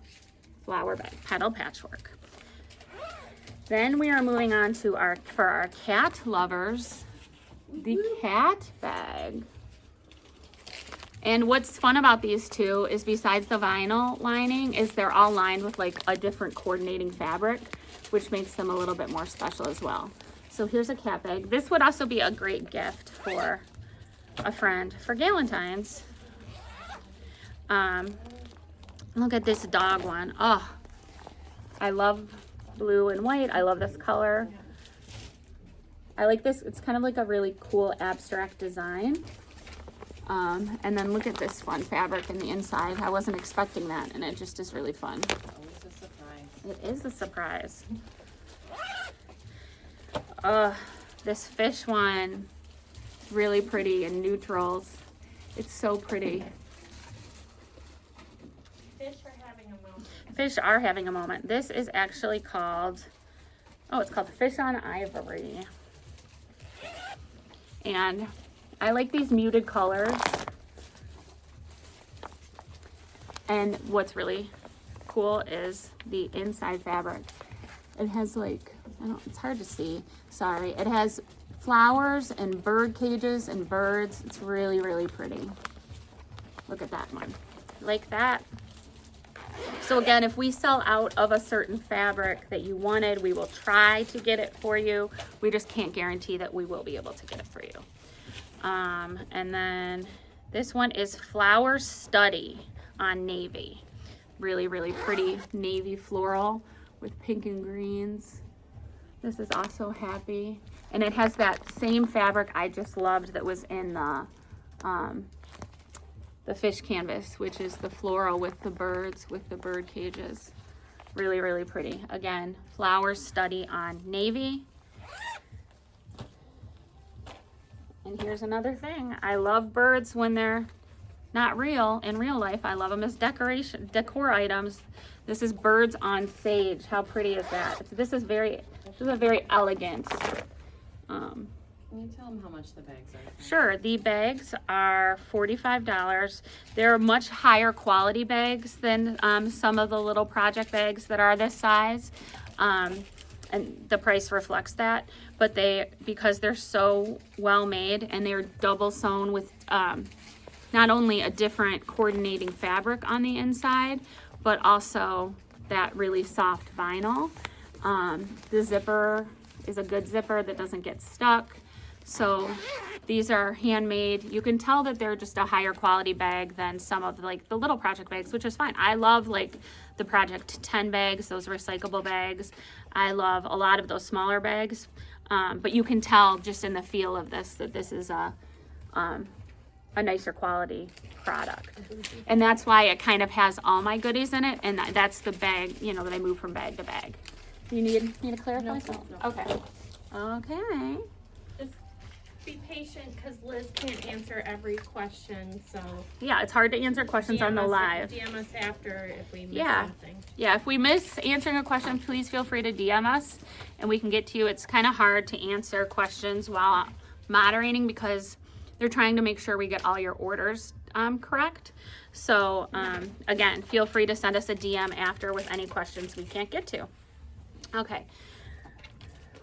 flower bag, petal patchwork. Then we are moving on to for our cat lovers, the cat bag. And what's fun about these two is besides the vinyl lining is they're all lined with like a different coordinating fabric, which makes them a little bit more special as well. So here's a cat bag. This would also be a great gift for a friend for Galentine's. Look at this dog one. Oh, I love blue and white. I love this color. I like this. It's kind of like a really cool abstract design. And then look at this fun fabric in the inside. I wasn't expecting that, and it just is really fun. Always a surprise. It is a surprise. This fish one, really pretty in neutrals. It's so pretty. Fish are having a moment. Fish are having a moment. This is actually called, it's called Fish on Ivory. And I like these muted colors. And what's really cool is the inside fabric. It has it's hard to see, sorry. It has flowers and bird cages and birds. It's really, really pretty. Look at that one. Like that. So again, if we sell out of a certain fabric that you wanted, we will try to get it for you. We just can't guarantee that we will be able to get it for you. And then this one is Flower Study on navy. Really, really pretty navy floral with pink and greens. This is also happy. And it has that same fabric I just loved that was in the fish canvas, which is the floral with the birds, with the bird cages. Really, really pretty. Again, Flower Study on navy. And here's another thing. I love birds when they're not real, in real life. I love them as decor items. This is birds on sage. How pretty is that? This is a very elegant. Can you tell them how much the bags are? Sure, the bags are $45. They're much higher quality bags than some of the little project bags that are this size. And the price reflects that, but because they're so well made and they're double sewn with not only a different coordinating fabric on the inside, but also that really soft vinyl. The zipper is a good zipper that doesn't get stuck. So these are handmade. You can tell that they're just a higher quality bag than some of the little project bags, which is fine. I love the Project 10 bags, those recyclable bags. I love a lot of those smaller bags, but you can tell just in the feel of this that this is a nicer quality product. And that's why it kind of has all my goodies in it, and that's the bag, that I move from bag to bag. You need to clarify? No. Okay. Okay. be patient because Liz can't answer every question, so. Yeah, it's hard to answer questions on the live. DM us after if we miss Yeah. something. Yeah, if we miss answering a question, please feel free to DM us and we can get to you. It's kind of hard to answer questions while moderating because they're trying to make sure we get all your orders correct. So again, feel free to send us a DM after with any questions we can't get to. Okay.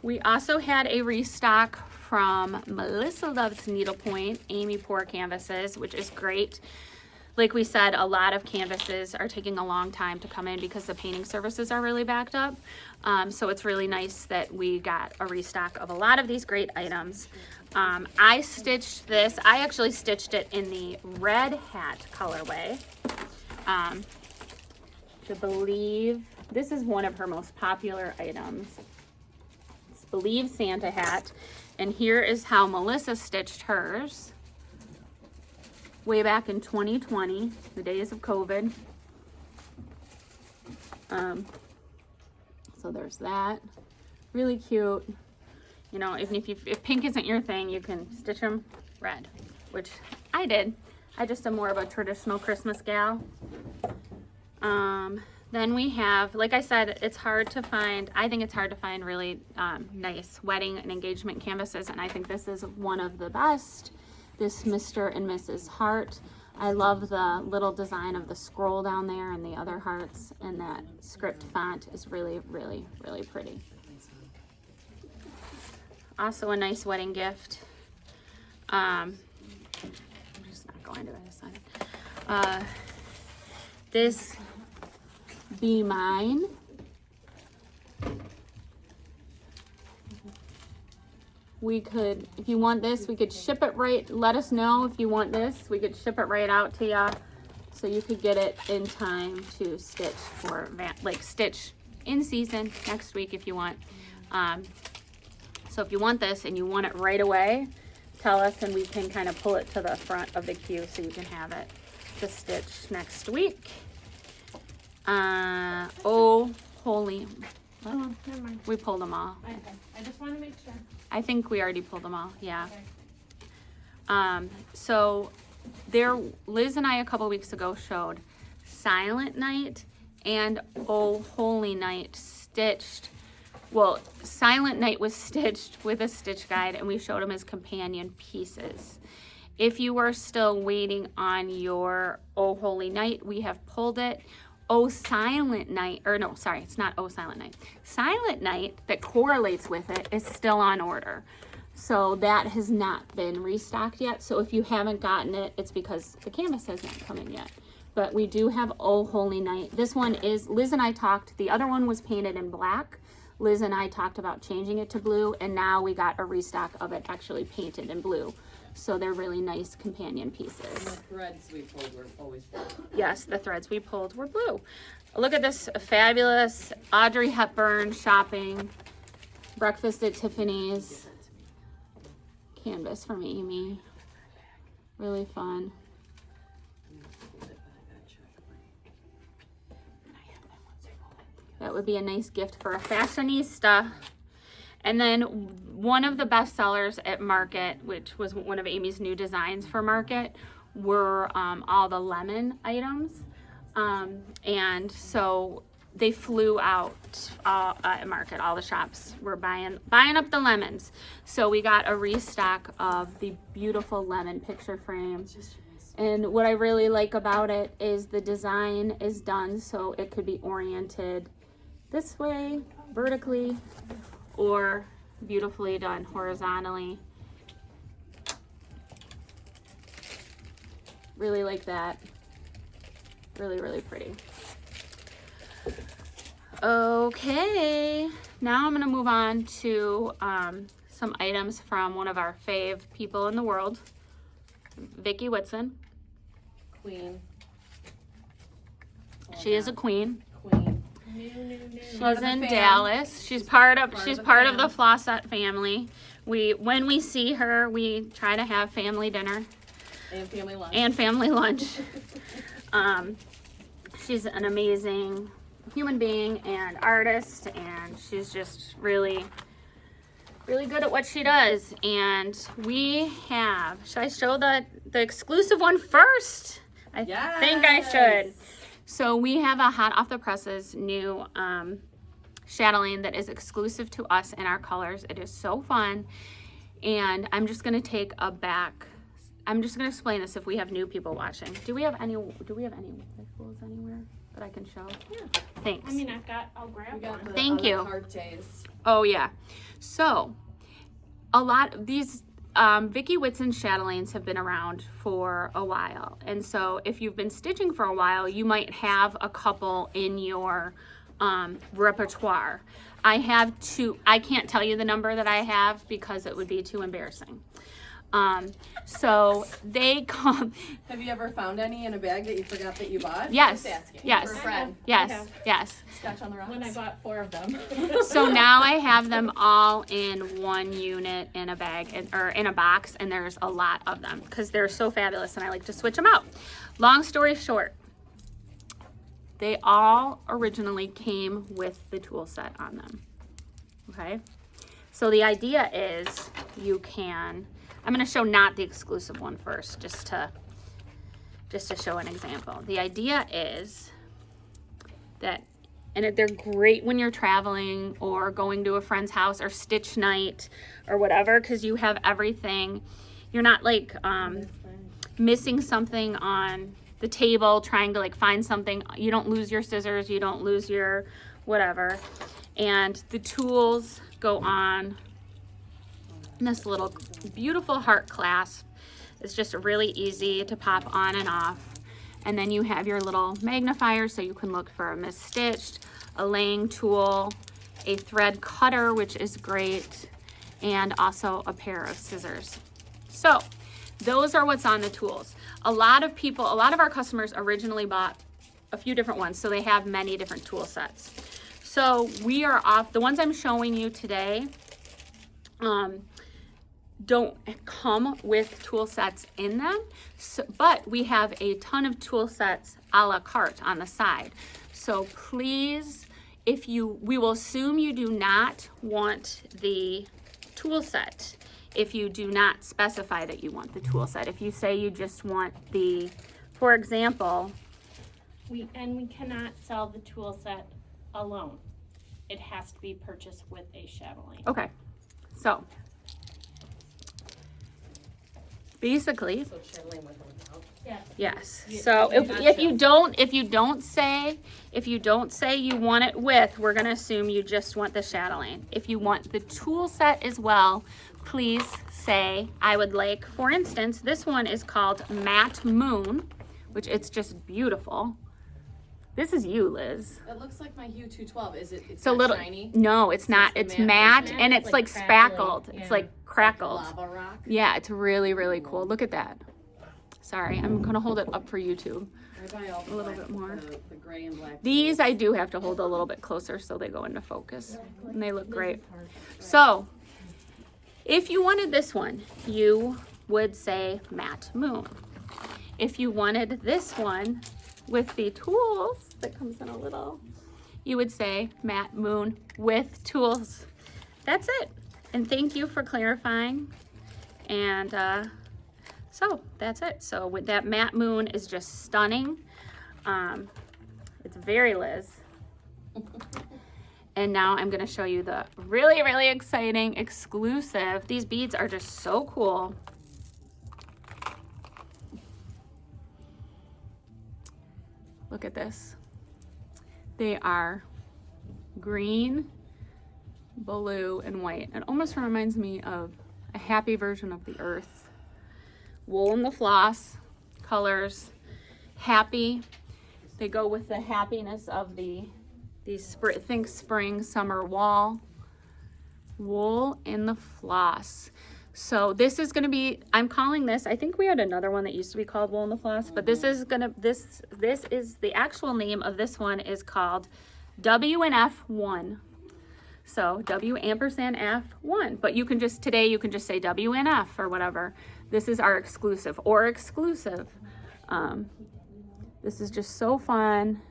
We also had a restock from Melissa Loves Needlepoint, Amy Pour canvases, which is great. Like we said, a lot of canvases are taking a long time to come in because the painting services are really backed up. So it's really nice that we got a restock of a lot of these great items. I stitched this. I actually stitched it in the red hat colorway. To believe this is one of her most popular items. It's Believe Santa hat. And here is how Melissa stitched hers. Way back in 2020, the days of COVID. So there's that. Really cute. You know, if pink isn't your thing, you can stitch them red, which I did. I just am more of a traditional Christmas gal. Then we have, like I said, it's hard to find, I think it's hard to find really nice wedding and engagement canvases, and I think this is one of the best. This Mr. and Mrs. Heart. I love the little design of the scroll down there and the other hearts, and that script font is really, really, really pretty. Also a nice wedding gift. I'm just not going to this side. This Be Mine. We could, if you want this, we could ship it right, let us know if you want this. We could ship it right out to you so you could get it in time to stitch for, like stitch in season next week if you want. So if you want this and you want it right away, tell us and we can kind of pull it to the front of the queue so you can have it to stitch next week. Oh, holy. Oh, never mind. We pulled them all. Okay. I just want to make sure. I think we already pulled them all, yeah. Okay. So there, Liz and I a couple weeks ago showed Silent Night and Oh Holy Night stitched. Well, Silent Night was stitched with a stitch guide and we showed them as companion pieces. If you are still waiting on your Oh Holy Night, we have pulled it. Oh Silent Night, or no, sorry, it's not Oh Silent Night. Silent Night that correlates with it is still on order. So that has not been restocked yet. So if you haven't gotten it, it's because the canvas has not come in yet. But we do have Oh Holy Night. This one is, Liz and I talked, the other one was painted in black. Liz and I talked about changing it to blue, and now we got a restock of it actually painted in blue. So they're really nice companion pieces. And the threads we pulled were always blue. Yes, the threads we pulled were blue. Look at this fabulous Audrey Hepburn shopping breakfast at Tiffany's canvas from Amy. Really fun. That would be a nice gift for a fashionista. And then one of the best sellers at Market, which was one of Amy's new designs for Market, were all the lemon items. And so they flew out at Market. All the shops were buying up the lemons. So we got a restock of the beautiful lemon picture frame. And what I really like about it is the design is done so it could be oriented this way, vertically, or beautifully done horizontally. Really like that. Really, really pretty. Okay, now I'm gonna move on to some items from one of our fave people in the world, Vicky Witson. Queen. She is a queen. Queen. New. She's Part of the in fam. Dallas. She's part of Part of the the Flossette family. When we see her, we try to have family dinner And family lunch. and family lunch. She's an amazing human being and artist, and she's just really really good at what she does. And we have, should I show the exclusive one first? I think I should. So we have a hot off the presses new chatelaine that is exclusive to us in our colors. It is so fun. And I'm just gonna take a back. I'm just gonna explain this if we have new people watching. Do we have any visuals anywhere that I can show? Yeah. Thanks. I mean, I'll grab one. Thank you. Days. Oh yeah. So a lot of these Vicky Witson chatelaines have been around for a while. And so if you've been stitching for a while, you might have a couple in your repertoire. I have two. I can't tell you the number that I have because it would be too embarrassing. So they come. Have you ever found any in a bag that you forgot that you bought? Yes. Just asking. Yes. For a friend. Yes. Yes. Scotch on the rocks. When I bought 4 of them. So now I have them all in one unit in a bag or in a box, and there's a lot of them because they're so fabulous, and I like to switch them out. Long story short, they all originally came with the tool set on them. Okay, so the idea is you can. I'm going to show not the exclusive one first, just to show an example. The idea is that, and they're great when you're traveling or going to a friend's house or stitch night or whatever, because you have everything. You're not like missing something on the table trying to like find something. You don't lose your scissors, you don't lose your whatever. And the tools go on this little beautiful heart clasp. It's just really easy to pop on and off. And then you have your little magnifier so you can look for a misstitched, a laying tool, a thread cutter, which is great, and also a pair of scissors. So those are what's on the tools. A lot of our customers originally bought a few different ones, so they have many different tool sets. So we are off, the ones I'm showing you today, don't come with tool sets in them, but we have a ton of tool sets a la carte on the side. So please, we will assume you do not want the tool set if you do not specify that you want the tool set. If you say you just want for example, We cannot sell the tool set alone. It has to be purchased with a chatelaine. okay, so basically, So chatelaine with them out. Yeah. yes. You- So you if gotcha. you don't say you want it with, we're gonna assume you just want the chatelaine. If you want the tool set as well, please say I would like, for instance, this one is called Matte Moon, which it's just beautiful. This is you, Liz. It looks like my Hue 212. Is it? It's It's a not little shiny. No, it's not. it's It's the matte, matte and version? it's like It's like crackly, spackled. It's yeah. like crackled. Lava rock. Yeah, it's really, really cool. Look at that. Sorry, I'm gonna hold it up for YouTube. I buy all the A little black, bit more. The gray and black. These I do have to hold a little bit closer so they go into focus, and they look great. So, if you wanted this one, you would say Matte Moon. If you wanted this one with the tools that comes in a little, you would say Matte Moon with tools. That's it. And thank you for clarifying. And so that's it. So with that, Matte Moon is just stunning. It's very Liz. And now I'm gonna show you the really, really exciting exclusive. These beads are just so cool. Look at this. They are green, blue, and white. It almost reminds me of a happy version of the earth. Wool and the floss colors, happy. They go with the happiness of think spring, summer wall. Wool in the floss. So this is gonna be, I'm calling this, I think we had another one that used to be called Wool in the Floss, but this is the actual name of this one is called WNF1. So W&F1, but you can just say WNF or whatever. This is our exclusive. This is just so fun.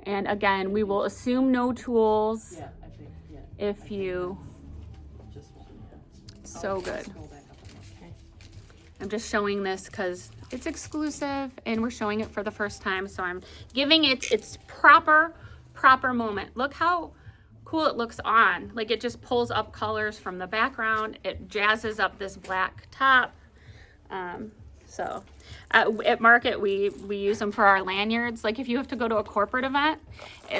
And again, we will assume no tools Yeah, I think. Yeah. if you, So good. Scroll back up a bit. I'm just showing this because it's exclusive and we're showing it for the first time. So I'm giving it its proper moment. Look how cool it looks on. Like it just pulls up colors from the background. It jazzes up this black top. So at Market, we use them for our lanyards. Like if you have to go to a corporate event,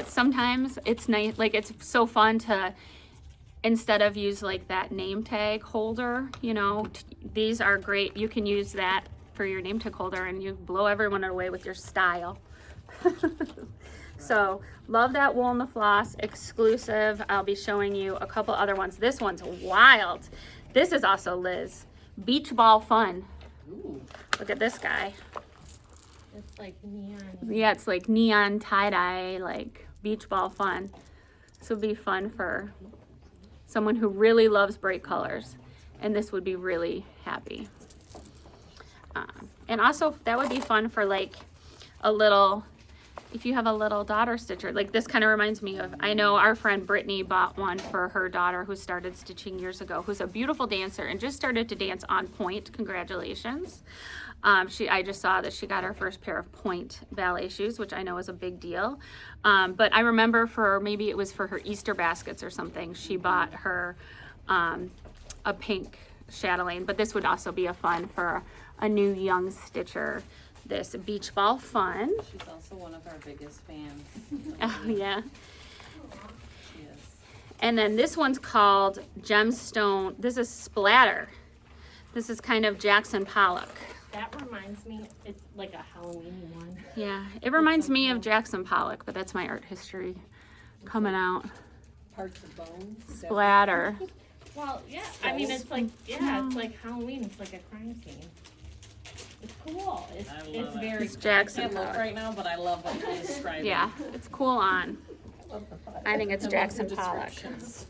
sometimes it's nice. Like it's so fun to, instead of use like that name tag holder, you know, these are great. You can use that for your name tag holder and you blow everyone away with your style. So love that wool in the floss, exclusive. I'll be showing you a couple other ones. This one's wild. This is also Liz. Beach Ball Fun. Ooh. Look at this guy. It's like neon. Yeah, it's like neon tie-dye, like beach ball fun. This would be fun for someone who really loves bright colors. And this would be really happy. And also that would be fun for like a little, if you have a little daughter stitcher. Like this kind of reminds me of, I know our friend Brittany bought one for her daughter who started stitching years ago, who's a beautiful dancer and just started to dance on point. Congratulations. I just saw that she got her first pair of point ballet shoes, which I know is a big deal. But I remember maybe it was for her Easter baskets or something, she bought her a pink chatelaine, but this would also be a fun for a new young stitcher. This Beach Ball Fun. She's also one of our biggest fans. Oh, yeah. She is. And then this one's called Gemstone. This is Splatter. This is kind of Jackson Pollock. That reminds me, it's like a Halloween one. Yeah, it reminds me of Jackson Pollock, but that's my art history coming out. Parts of bone. Splatter. Well, yeah, I mean, it's like, yeah, it's like Halloween. It's like a crime scene. It's cool. It's it. very It's cool. Jackson I can't look Pollock. right now, but I love what you're describing. Yeah, it's cool on. I think it's I love Jackson the Pollock. descriptions.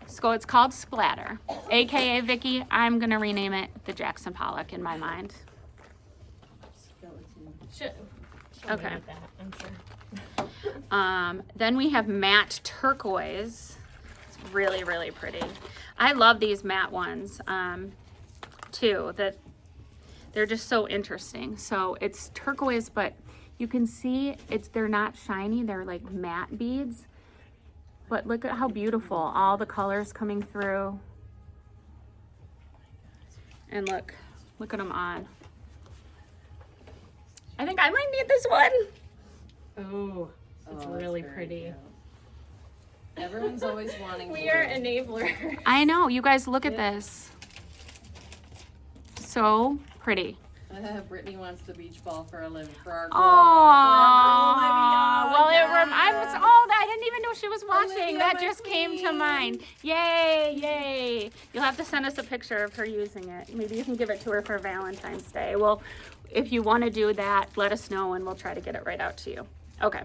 So it's called Splatter, aka Vicky. I'm gonna rename it the Jackson Pollock in my mind. She'll Okay. name it that, I'm sure. Then we have matte turquoise. It's really, really pretty. I love these matte ones too. That they're just so interesting. So it's turquoise, but you can see they're not shiny. They're like matte beads. But look at how beautiful all the colors coming through. And look at them on. I think I might need this one. Oh, it's Oh, really that's very pretty. cute. Everyone's always wanting We blue. are enablers. I know, you guys look at this. So pretty. Brittany wants the beach ball for a living, for our Oh, girl. well, Yes. I didn't even know she was watching. Olivia, That my just came to queen. mind. Yay, yay. You'll have to send us a picture of her using it. Maybe you can give it to her for Valentine's Day. Well, if you want to do that, let us know and we'll try to get it right out to you. Okay.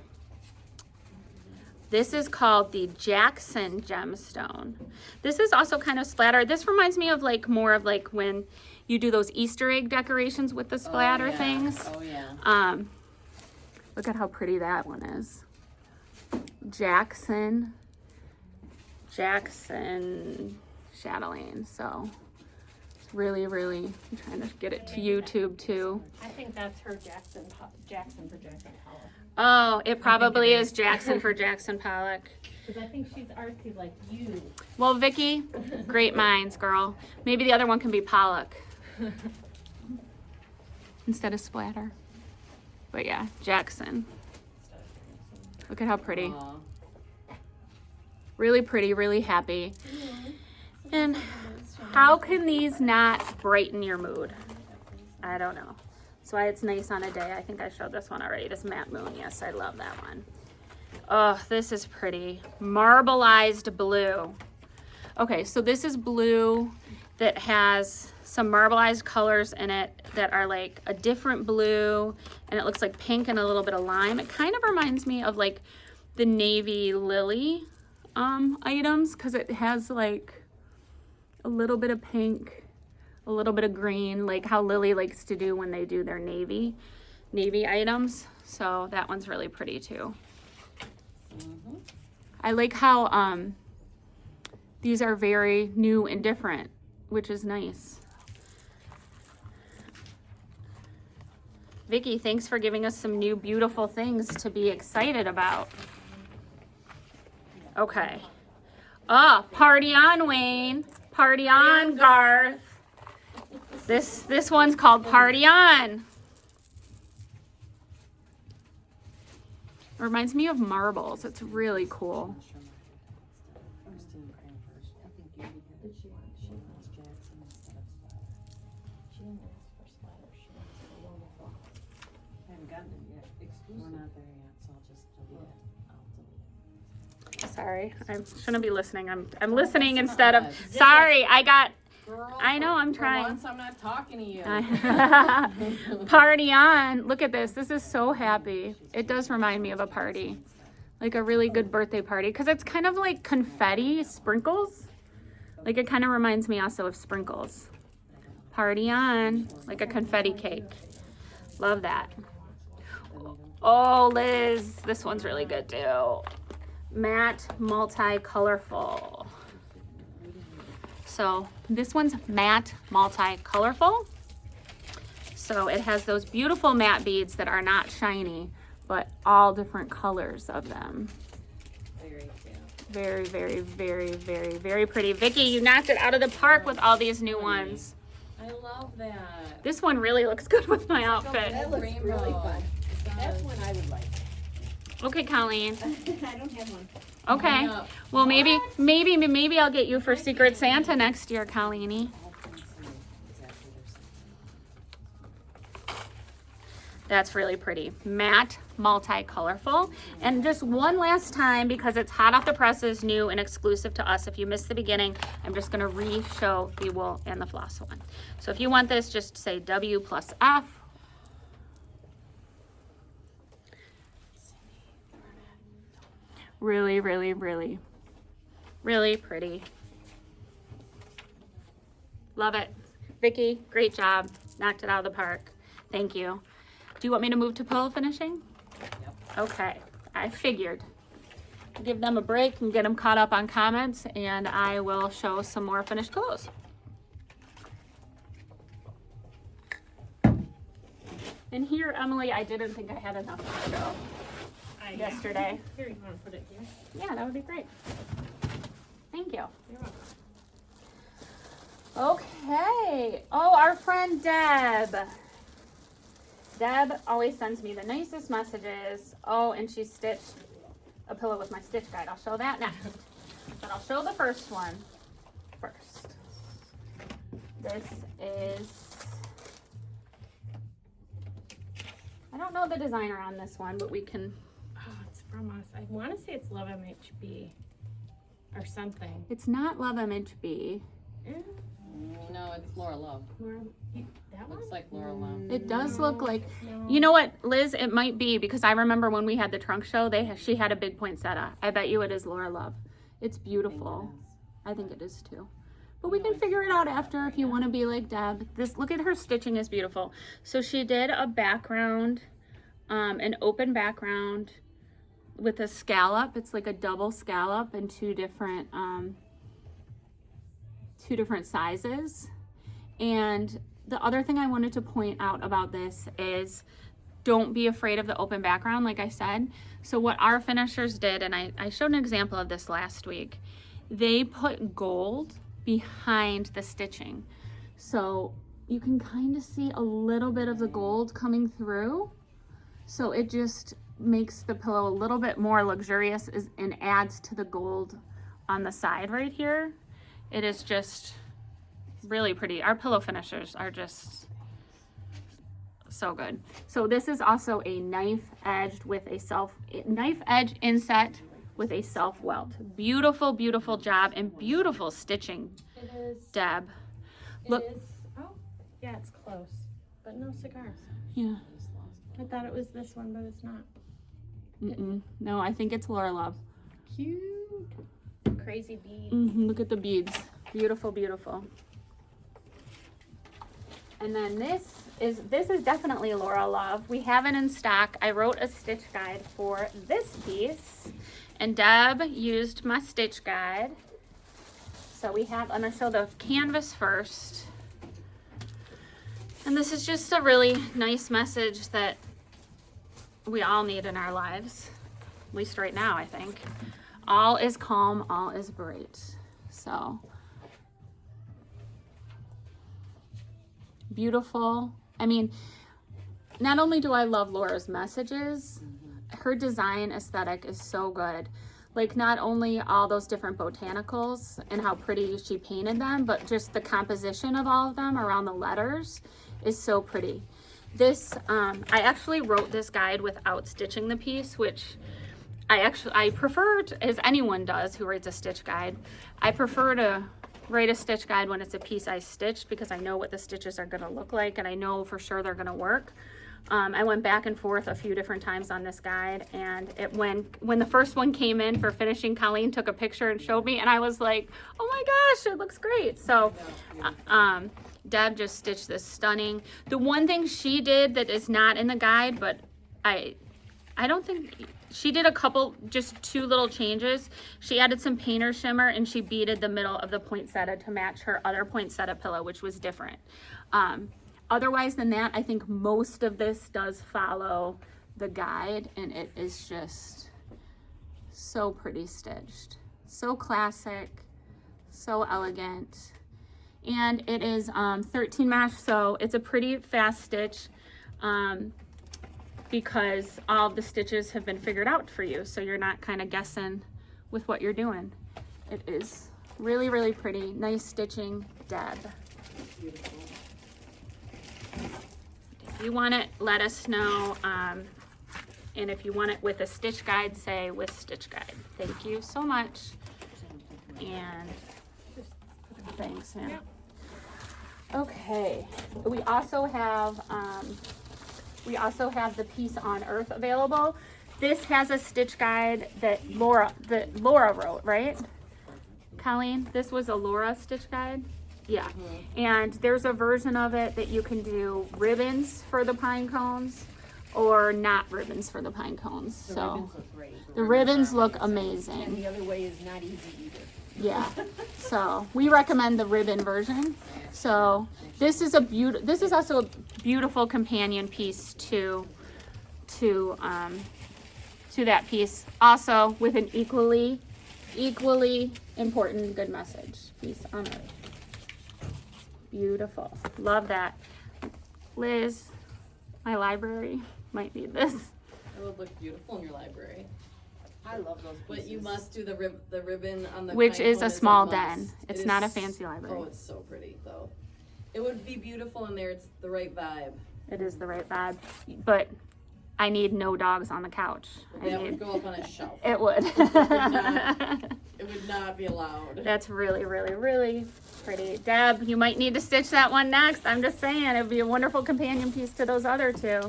This is called the Jackson Gemstone. This is also kind of splatter. This reminds me of like more of like when you do those Easter egg decorations with the splatter things. Oh yeah. Look at how pretty that one is. Jackson chatelaine. So it's really, really, I'm trying to get it to YouTube too. I think that's her Jackson for Jackson Pollock. Oh, it probably it is Jackson for Jackson Pollock. Because I think she's artsy like you. Well, Vicky, great minds, girl. Maybe the other one can be Pollock instead of splatter. But yeah, Jackson. Look at how pretty. Aw. Really pretty, really happy. And how can these not brighten your mood? I don't know. That's why it's nice on a day. I think I showed this one already. This matte moon. Yes, I love that one. Oh, this is pretty. Marbleized blue. Okay, so this is blue that has some marbleized colors in it that are like a different blue, and it looks like pink and a little bit of lime. It kind of reminds me of like the navy lily items, because it has like a little bit of pink, a little bit of green, like how Lily likes to do when they do their navy items. So that one's really pretty too. Mhm. I like how These are very new and different, which is nice. Vicky, thanks for giving us some new beautiful things to be excited about. Okay. Oh, party on, Wayne. Party on, Garth. This one's called Party On. Reminds me of marbles. It's really cool. Sorry, I shouldn't be listening. I'm listening instead of. Sorry, I know, I'm trying. For once, I'm not talking to you. Party on. Look at this. This is so happy. It does remind me of a party. Like a really good birthday party. Because it's kind of like confetti sprinkles. Like it kind of reminds me also of sprinkles. Party on. Like a confetti cake. Love that. Oh, Liz. This one's really good too. Matte multi-colorful. So this one's matte multi-colorful. So it has those beautiful matte beads that are not shiny, but all different colors of them. Very, very, very, very, very pretty. Vicky, you knocked it out of the park with all these new ones. I love that. This one really looks good with my outfit. That looks really fun. That's one I would like. Okay, Colleen. I don't have one. Okay. Well, maybe I'll get you for Secret Santa next year, Colleen. That's really pretty. Matte, multi-colorful. And just one last time, because it's hot off the presses, new and exclusive to us. If you missed the beginning, I'm just going to re-show the wool and the floss one. So if you want this, just say W plus F. Really, really, really, really pretty. Love it. Vicky, great job. Knocked it out of the park. Thank you. Do you want me to move to pillow finishing? Yep. Okay, I figured. Give them a break and get them caught up on comments, and I will show some more finished pillows. And here, Emily, I didn't think I had enough to show yesterday. Here, you want to put it here? Yeah, that would be great. Thank you. You're welcome. Okay. Oh, our friend Deb. Deb always sends me the nicest messages. Oh, and she stitched a pillow with my stitch guide. I'll show that next. But I'll show the first one first. This is, I don't know the designer on this one, but we can. Oh, it's from us. I want to say it's Love MHB or something. It's not Love MHB. No, it's Laura Love. That one? Looks like Laura Love. It does look like, No. you know what, Liz, it might be, because I remember when we had the trunk show, she had a big poinsettia. I bet you it is Laura Love. It's beautiful. I think it is too. But we can figure it out after if you want to be like Deb. Look at her stitching is beautiful. So she did a background, an open background with a scallop. It's like a double scallop and two different sizes. And the other thing I wanted to point out about this is don't be afraid of the open background, like I said. So what our finishers did, and I showed an example of this last week, they put gold behind the stitching. So you can kind of see a little bit of the gold coming through. So it just makes the pillow a little bit more luxurious and adds to the gold on the side right here. It is just really pretty. Our pillow finishers are just so good. So this is also a knife edge inset with a self welt. Beautiful, beautiful job and beautiful stitching, It is. Deb. It Look. is. Oh, yeah, it's close, but no cigars. Yeah. I thought it was this one, but it's not. No, I think it's Laura Love. Cute. Crazy beads. Look at the beads. Beautiful, beautiful. And then this is definitely Laura Love. We have it in stock. I wrote a stitch guide for this piece, and Deb used my stitch guide So we have, I'm gonna show the canvas first. And this is just a really nice message that we all need in our lives, at least right now, I think. All is calm, all is bright. So beautiful. I mean, not only do I love Laura's messages, her design aesthetic is so good. Like, not only all those different botanicals and how pretty she painted them, but just the composition of all of them around the letters is so pretty. This, I actually wrote this guide without stitching the piece, which I prefer, as anyone does who writes a stitch guide, I prefer to write a stitch guide when it's a piece I stitched, because I know what the stitches are gonna look like and I know for sure they're gonna work. I went back and forth a few different times on this guide, and when the first one came in for finishing, Colleen took a picture and showed me, and I was like, oh my gosh, it looks great. So Deb just stitched this stunning. The one thing she did that is not in the guide, but I don't think, she did a couple, just 2 little changes. She added some painter shimmer and she beaded the middle of the poinsettia to match her other poinsettia pillow, which was different. Otherwise than that, I think most of this does follow the guide, and it is just so pretty stitched. So classic, so elegant. And it is 13 mesh, so it's a pretty fast stitch because all of the stitches have been figured out for you, so you're not kind of guessing with what you're doing. It is really, really pretty. Nice stitching, Deb. Beautiful. If you want it, let us know. And if you want it with a stitch guide, say with stitch guide. Thank you so much. And thanks, man. Okay. We also have the piece on Earth available. This has a stitch guide that Laura wrote, right? Colleen, this was a Laura stitch guide. Yeah, and there's a version of it that you can do ribbons for the pine cones or not ribbons for the pine cones. The ribbons look great. The ribbons look And amazing. the other way is not easy either. Yeah, so we recommend the ribbon version. So this is also a beautiful companion piece to that piece. Also with an equally important good message. Piece on Earth. Beautiful. Love that. Liz, my library might need this. It would look beautiful in your library. I love those pieces. But you must do the ribbon on the Which pine is cone a small must. den. It's It not a is- fancy library. Oh, it's so pretty though. It would be beautiful in there. It's the right vibe. It is the right vibe. But I need no dogs on the couch. That would go up on a shelf. It would. It would not be allowed. That's really, really, really pretty. Deb, you might need to stitch that one next. I'm just saying, it would be a wonderful companion piece to those other 2. Yeah.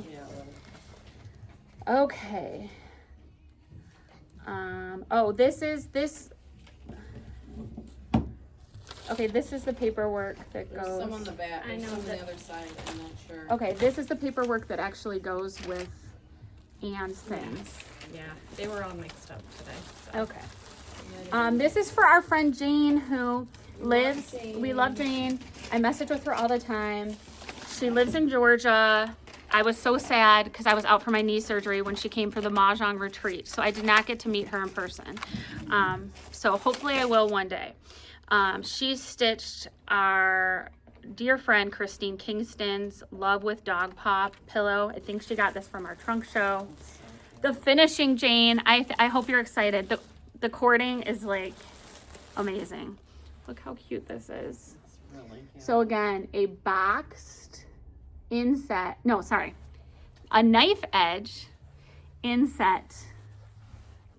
Okay. Oh, this is the paperwork that There's goes. some on the back. I There's know some on that- the other side. I'm not sure. Okay, this is the paperwork that actually goes with Anne's things. Yeah, they were all mixed up today. So. Okay. This is for our friend Jane who lives. We love Jane. I message with her all the time. She lives in Georgia. I was so sad because I was out for my knee surgery when she came for the Mahjong retreat, so I did not get to meet her in person. So hopefully I will one day. She stitched our dear friend Christine Kingston's Love with Dog Paw pillow. I think she got this from our trunk show. The finishing, Jane, I hope you're excited. The cording is like amazing. Look how cute this is. It's really cute. So again, a boxed inset, a knife edge inset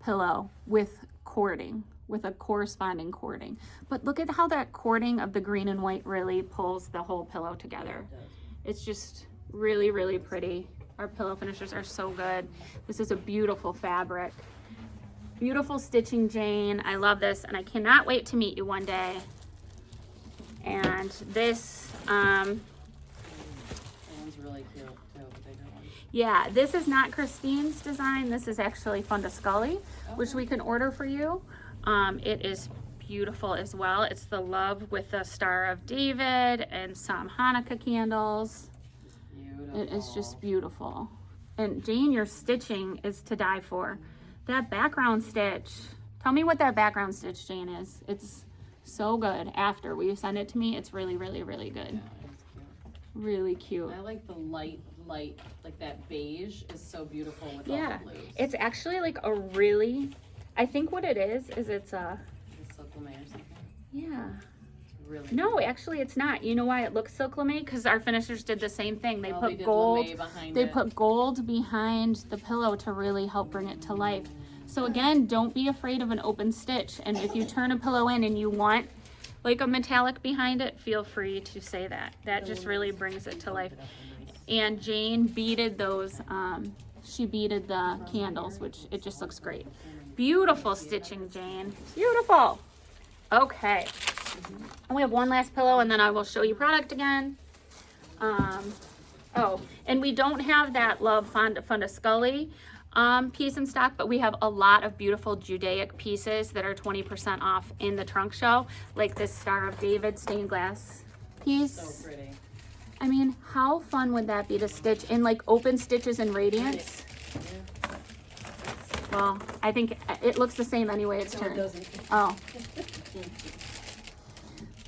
pillow with cording, with a corresponding cording. But look at how that cording of the green and white really pulls the whole pillow together. It's just really, really pretty. Our pillow finishers are so good. This is a beautiful fabric. Beautiful stitching, Jane. I love this, and I cannot wait to meet you one day. And this, That one's really cute too, the bigger one. yeah, this is not Christine's design. This is actually Funda Scully, which Okay. we can order for you. It is beautiful as well. It's the love with the Star of David and some Hanukkah candles. Beautiful. It is just beautiful. And Jane, your stitching is to die for. That background stitch, tell me what that background stitch, Jane, is. It's so good. After you send it to me, it's really, really, really good. Yeah, it's cute. Really cute. I like the light, like that beige is so beautiful with all Yeah, the blues. it's actually like a really, I think what it is it's a, It's silk lame or something. yeah. It's really No, actually it's not. You know why it looks silk lame? Because our finishers did the same thing. They put did gold. lame behind They it. put gold behind the pillow to really help bring it to life. So again, don't be afraid of an open stitch. And if you turn a pillow in and you want like a metallic behind it, feel free to say that. That just really brings it to life. And Jane beaded those, she beaded the candles, which it just looks great. Beautiful stitching, Jane. Beautiful. Okay. And we have one last pillow and then I will show you product again. Oh, and we don't have that Love Funda Scully piece in stock, but we have a lot of beautiful Judaic pieces that are 20% off in the trunk show, like this Star of David stained glass piece. So pretty. I mean, how fun would that be to stitch in like open stitches and radiance? Yeah. Well, I think it looks the same anyway it's No, it turned. doesn't. Oh.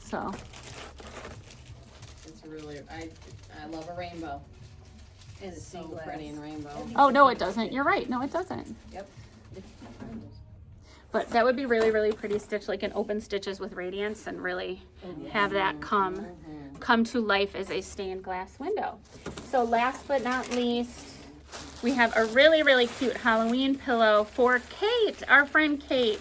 So, It's really, I love a rainbow. And it's So stained glass. pretty in rainbow. oh no, it doesn't. You're right. No, it doesn't. Yep. But that would be really, really pretty stitched, like in open stitches with radiance, and really have that come to life as a stained glass window. So last but not least, we have a really, really cute Halloween pillow for Kate, our friend Kate.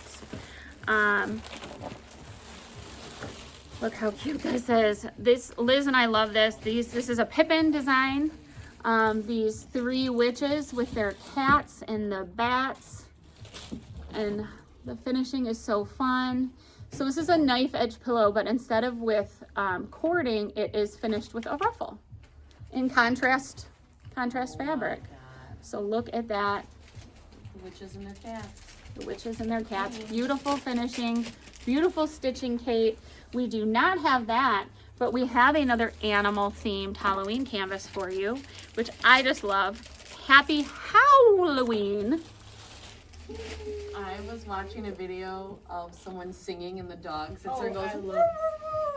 Look how cute this is. This, Liz and I love this. This is a Pippin design. These three witches with their cats and the bats, and the finishing is so fun. So this is a knife edge pillow, but instead of with cording, it is finished with a ruffle in contrast fabric. So look at that. The witches and their cats. The witches and their cats. Beautiful finishing, beautiful stitching, Kate. We do not have that, but we have another animal themed Halloween canvas for you, which I just love. Happy Halloween. I was watching a video of someone singing and the dog sits Oh, there and I goes,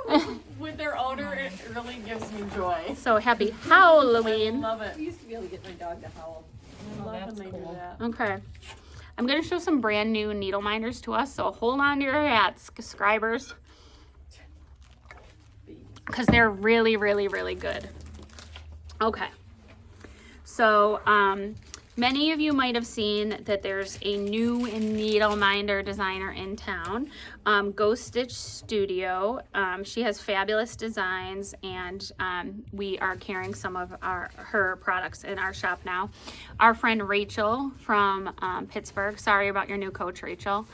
love. with their odor, it really gives me joy. So happy I Halloween. love it. I used to be able to get my dog to howl. I love that's when they do cool. that. Okay. I'm going to show some brand new needle minders to us, so hold on to your hats, subscribers, because they're really, really, really good. Okay. So, many of you might have seen that there's a new needle minder designer in town, Ghost Stitch Studio. She has fabulous designs, and we are carrying some of her products in our shop now. Our friend Rachel from Pittsburgh, sorry about your new coach, Rachel.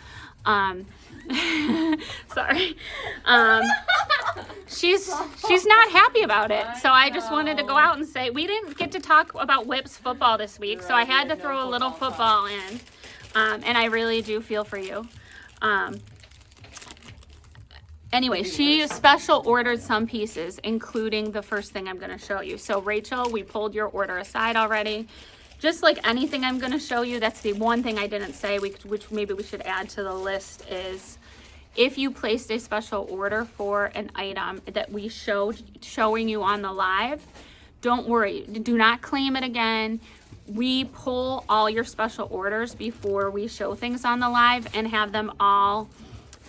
Sorry. She's not happy about it. So I just wanted to go out and say, we didn't get to talk about Whips football this week, so I had to throw a little football in. And I really do feel for you. Anyway, she special ordered some pieces, including the first thing I'm going to show you. So Rachel, we pulled your order aside already. Just like anything I'm going to show you, that's the one thing I didn't say, which maybe we should add to the list, is if you placed a special order for an item that we showing you on the live, don't worry. Do not claim it again. We pull all your special orders before we show things on the live and have them all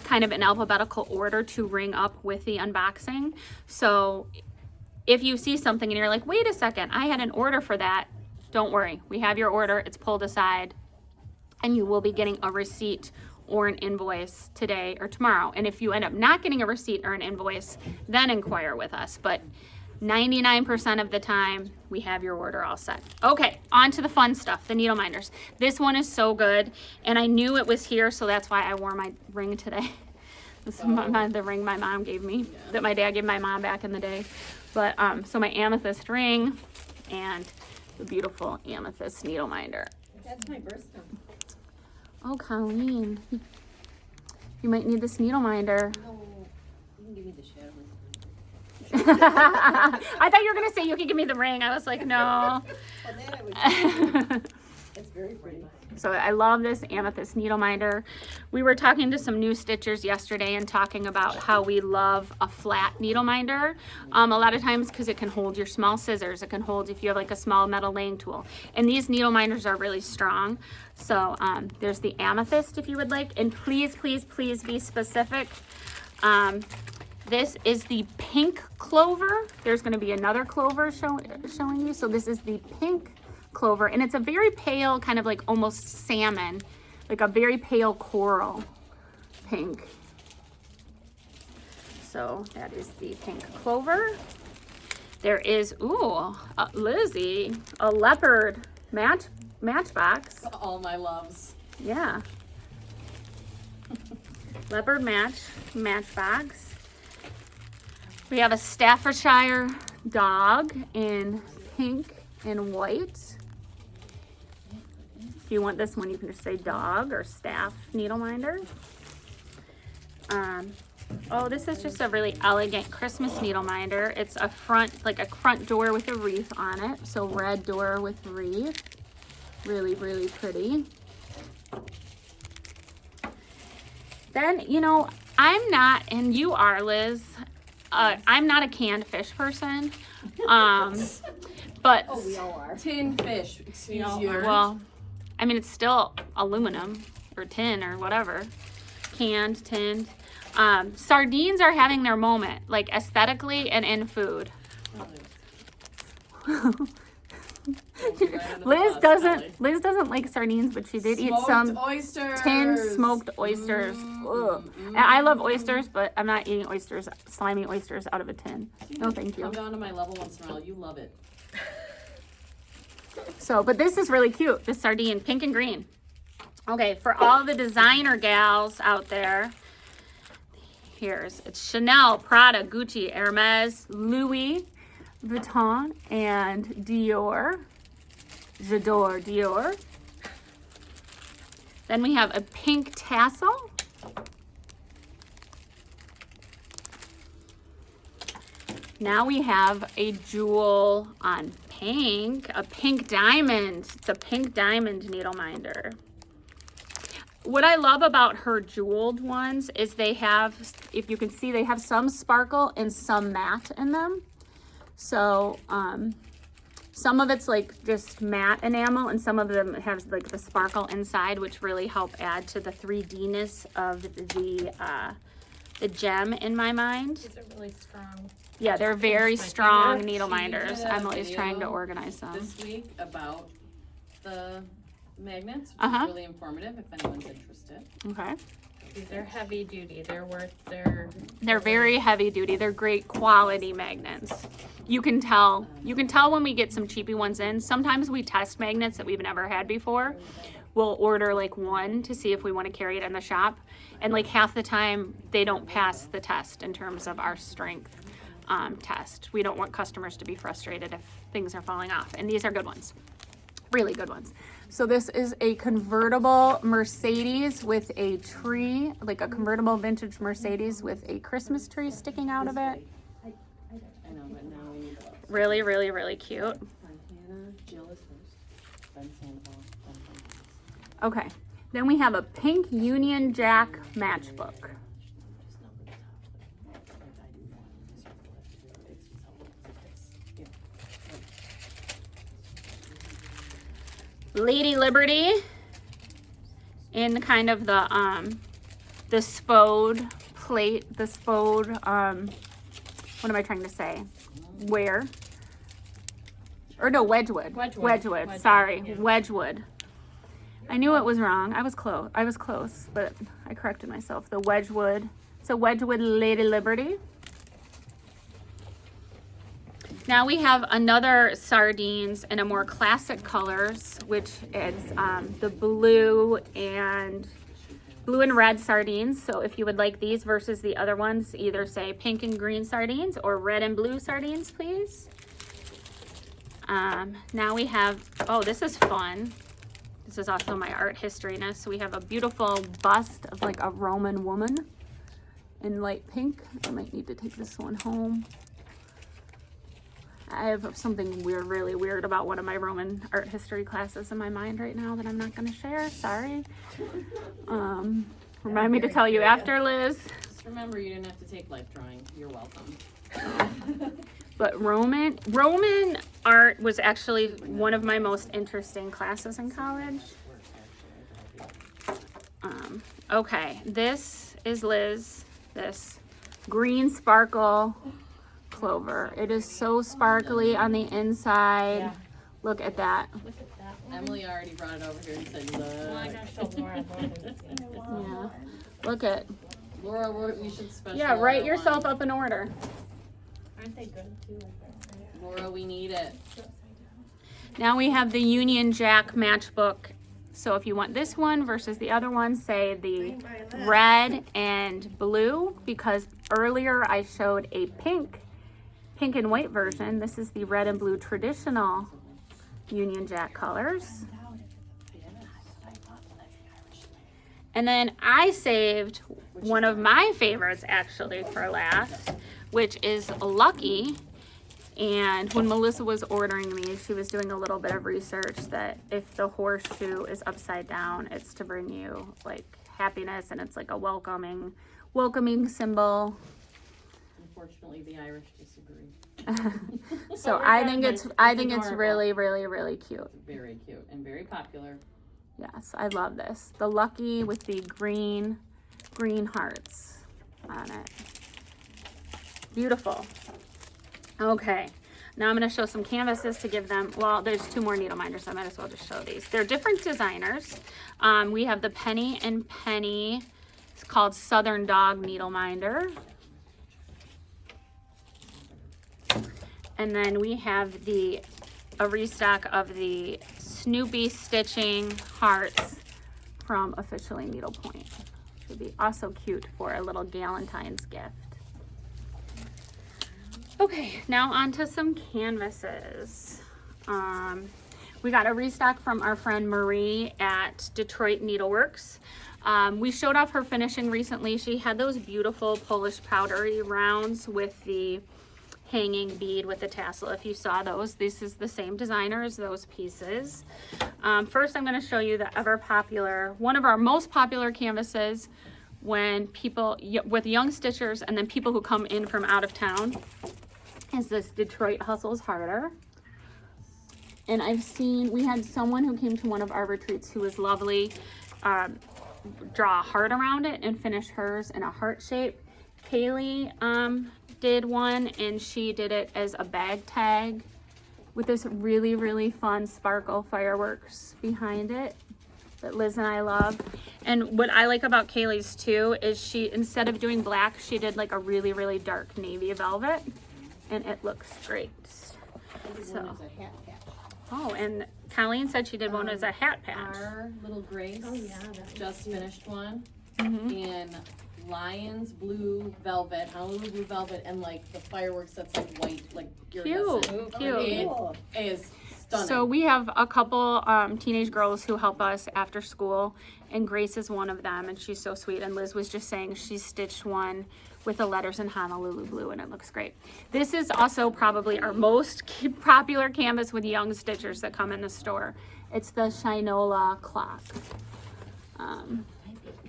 kind of in alphabetical order to ring up with the unboxing. So if you see something and you're like, wait a second, I had an order for that, don't worry. We have your order. It's pulled aside, and you will be getting a receipt or an invoice today or tomorrow. And if you end up not getting a receipt or an invoice, then inquire with us. But 99% of the time, we have your order all set. Okay, on to the fun stuff, the needle minders. This one is so good, and I knew it was here, so that's why I wore my ring today. This is the ring my mom gave me, that my dad gave my mom back in the day. But so my amethyst ring and the beautiful amethyst needle minder. That's my birthstone. Oh, Colleen. You might need this needle minder. No, you can give me the shadowlings. I thought you were gonna say you could give me the ring. I was like, no. Well, that I would. It's very pretty. So I love this amethyst needle minder. We were talking to some new stitchers yesterday and talking about how we love a flat needle minder. A lot of times because it can hold your small scissors. It can hold if you have like a small metal laying tool. And these needle minders are really strong. So there's the amethyst if you would like. And please, please, please be specific. This is the pink clover. There's going to be another clover showing you. So this is the pink clover, and it's a very pale, kind of like almost salmon, like a very pale coral pink. So that is the pink clover. There is, Lizzie, a leopard matchbox. All my loves. Yeah. Leopard matchbox. We have a Staffordshire dog in pink and white. If you want this one, you can just say dog or staff needle minder. This is just a really elegant Christmas needle minder. It's a front door with a wreath on it. So red door with wreath. Really, really pretty. Then, I'm not, and you are, Liz, I'm not a canned fish person. But Oh, we all are. Tin fish, excuse all you. are. well, I mean, it's still aluminum or tin or whatever. Canned, tinned. Sardines are having their moment, like aesthetically and in food. Liz doesn't like sardines, but she did eat some oysters. tinned smoked oysters. Ugh. And I love oysters, but I'm not eating oysters, slimy oysters out of a tin. No, thank you. Come down to my level once in a while. You love it. So, but this is really cute. This sardine, pink and green. Okay, for all the designer gals out there, it's Chanel, Prada, Gucci, Hermes, Louis Vuitton, and Dior. J'adore Dior. Then we have a pink tassel. Now we have a jewel on pink, a pink diamond. It's a pink diamond needle minder. What I love about her jeweled ones is they have, if you can see, they have some sparkle and some matte in them. So some of it's like just matte enamel, and some of them have like the sparkle inside, which really help add to the 3D-ness of the gem in my mind. These are really strong. Yeah, they're very My strong favorite. needle She minders. did a I'm always trying to video organize them. This week about the magnets, which Uh-huh. is really informative if anyone's interested. Okay. These are heavy duty. They're worth their. They're very heavy duty. They're great quality magnets. You can tell when we get some cheapy ones in. Sometimes we test magnets that we've never had before. We'll order like one to see if we want to carry it in the shop. And like half the time they don't pass the test in terms of our strength test. We don't want customers to be frustrated if things are falling off. And these are good ones. Really good ones. So this is a convertible Mercedes with a tree, like a convertible vintage Mercedes with a Christmas tree sticking out of it. I know, but now we need to. Really, really, really cute. Montana, Jill is first. Then Sandoval, then Montana. Okay. Then we have a pink Union Jack matchbook. Lady Liberty in kind of the spode plate, the spode, what am I trying to say? Where? Or no, Wedgwood. Wedgwood. Sorry, Yeah. Wedgwood. I knew it was wrong. I was close, but I corrected myself. The Wedgwood. So Wedgwood Lady Liberty. Now we have another sardines in a more classic colors, which is the blue and red sardines. So if you would like these versus the other ones, either say pink and green sardines or red and blue sardines, please. Now we have, oh, this is fun. This is also my art historyness. So we have a beautiful bust of like a Roman woman in light pink. I might need to take this one home. I have something really weird about one of my Roman art history classes in my mind right now that I'm not going to share. Sorry. Remind me to tell you after, Liz. Just remember, you didn't have to take life drawing. You're welcome. But Roman art was actually one of my most interesting classes in college. Okay, this is Liz. This green sparkle clover. It is so sparkly on the inside. Yeah. Look at that. Look at that one. Emily already brought it over here and said, Well, I look. gotta show Laura. Laura hasn't seen this. Yeah. Look at. Laura, we should special. Yeah, write order yourself one. up an order. Aren't they good too? Like that, right? Laura, we need it. Now we have the Union Jack matchbook. So if you want this one versus the other one, say the red and blue, because earlier I showed a pink and white version. This is the red and blue traditional Union Jack colors. And then I saved one of my favorites actually for last, which is Lucky. And when Melissa was ordering these, she was doing a little bit of research that if the horseshoe is upside down, it's to bring you like happiness, and it's like a welcoming symbol. Unfortunately, the Irish disagree. So we're I good, think it's Liz. really, adorable. really cute. Very cute and very popular. Yes, I love this. The Lucky with the green hearts on it. Beautiful. Okay, now I'm going to show some canvases to give them, well, there's two more needle minders, so I might as well just show these. They're different designers. We have the Penny and Penny, it's called Southern Dog Needle Minder. And then we have a restock of the Snoopy Stitching Hearts from Officially Needlepoint. Should be also cute for a little Galentine's gift. Okay, now on to some canvases. We got a restock from our friend Marie at Detroit Needleworks. We showed off her finishing recently. She had those beautiful Polish powdery rounds with the hanging bead with the tassel. If you saw those, this is the same designer as those pieces. First, I'm going to show you the ever popular, one of our most popular canvases when people, with young stitchers and then people who come in from out of town, is this Detroit Hustles Harder. And we had someone who came to one of our retreats who was lovely, draw a heart around it and finish hers in a heart shape. Kaylee did one, and she did it as a bag tag with this really fun sparkle fireworks behind it that Liz and I love. And what I like about Kaylee's too is she, instead of doing black, she did like a really dark navy velvet, and it looks great. So, oh, and Colleen said she did one as a hat patch. Our little Grace Oh, yeah, that just finished one Mhm. in Lion's blue velvet, Honolulu blue velvet, and like the fireworks that's like white, like iridescent. Cute. It is stunning. So we have a couple teenage girls who help us after school, and Grace is one of them, and she's so sweet. And Liz was just saying she stitched one with the letters in Honolulu blue, and it looks great. This is also probably our most popular canvas with young stitchers that come in the store. It's the Shinola clock.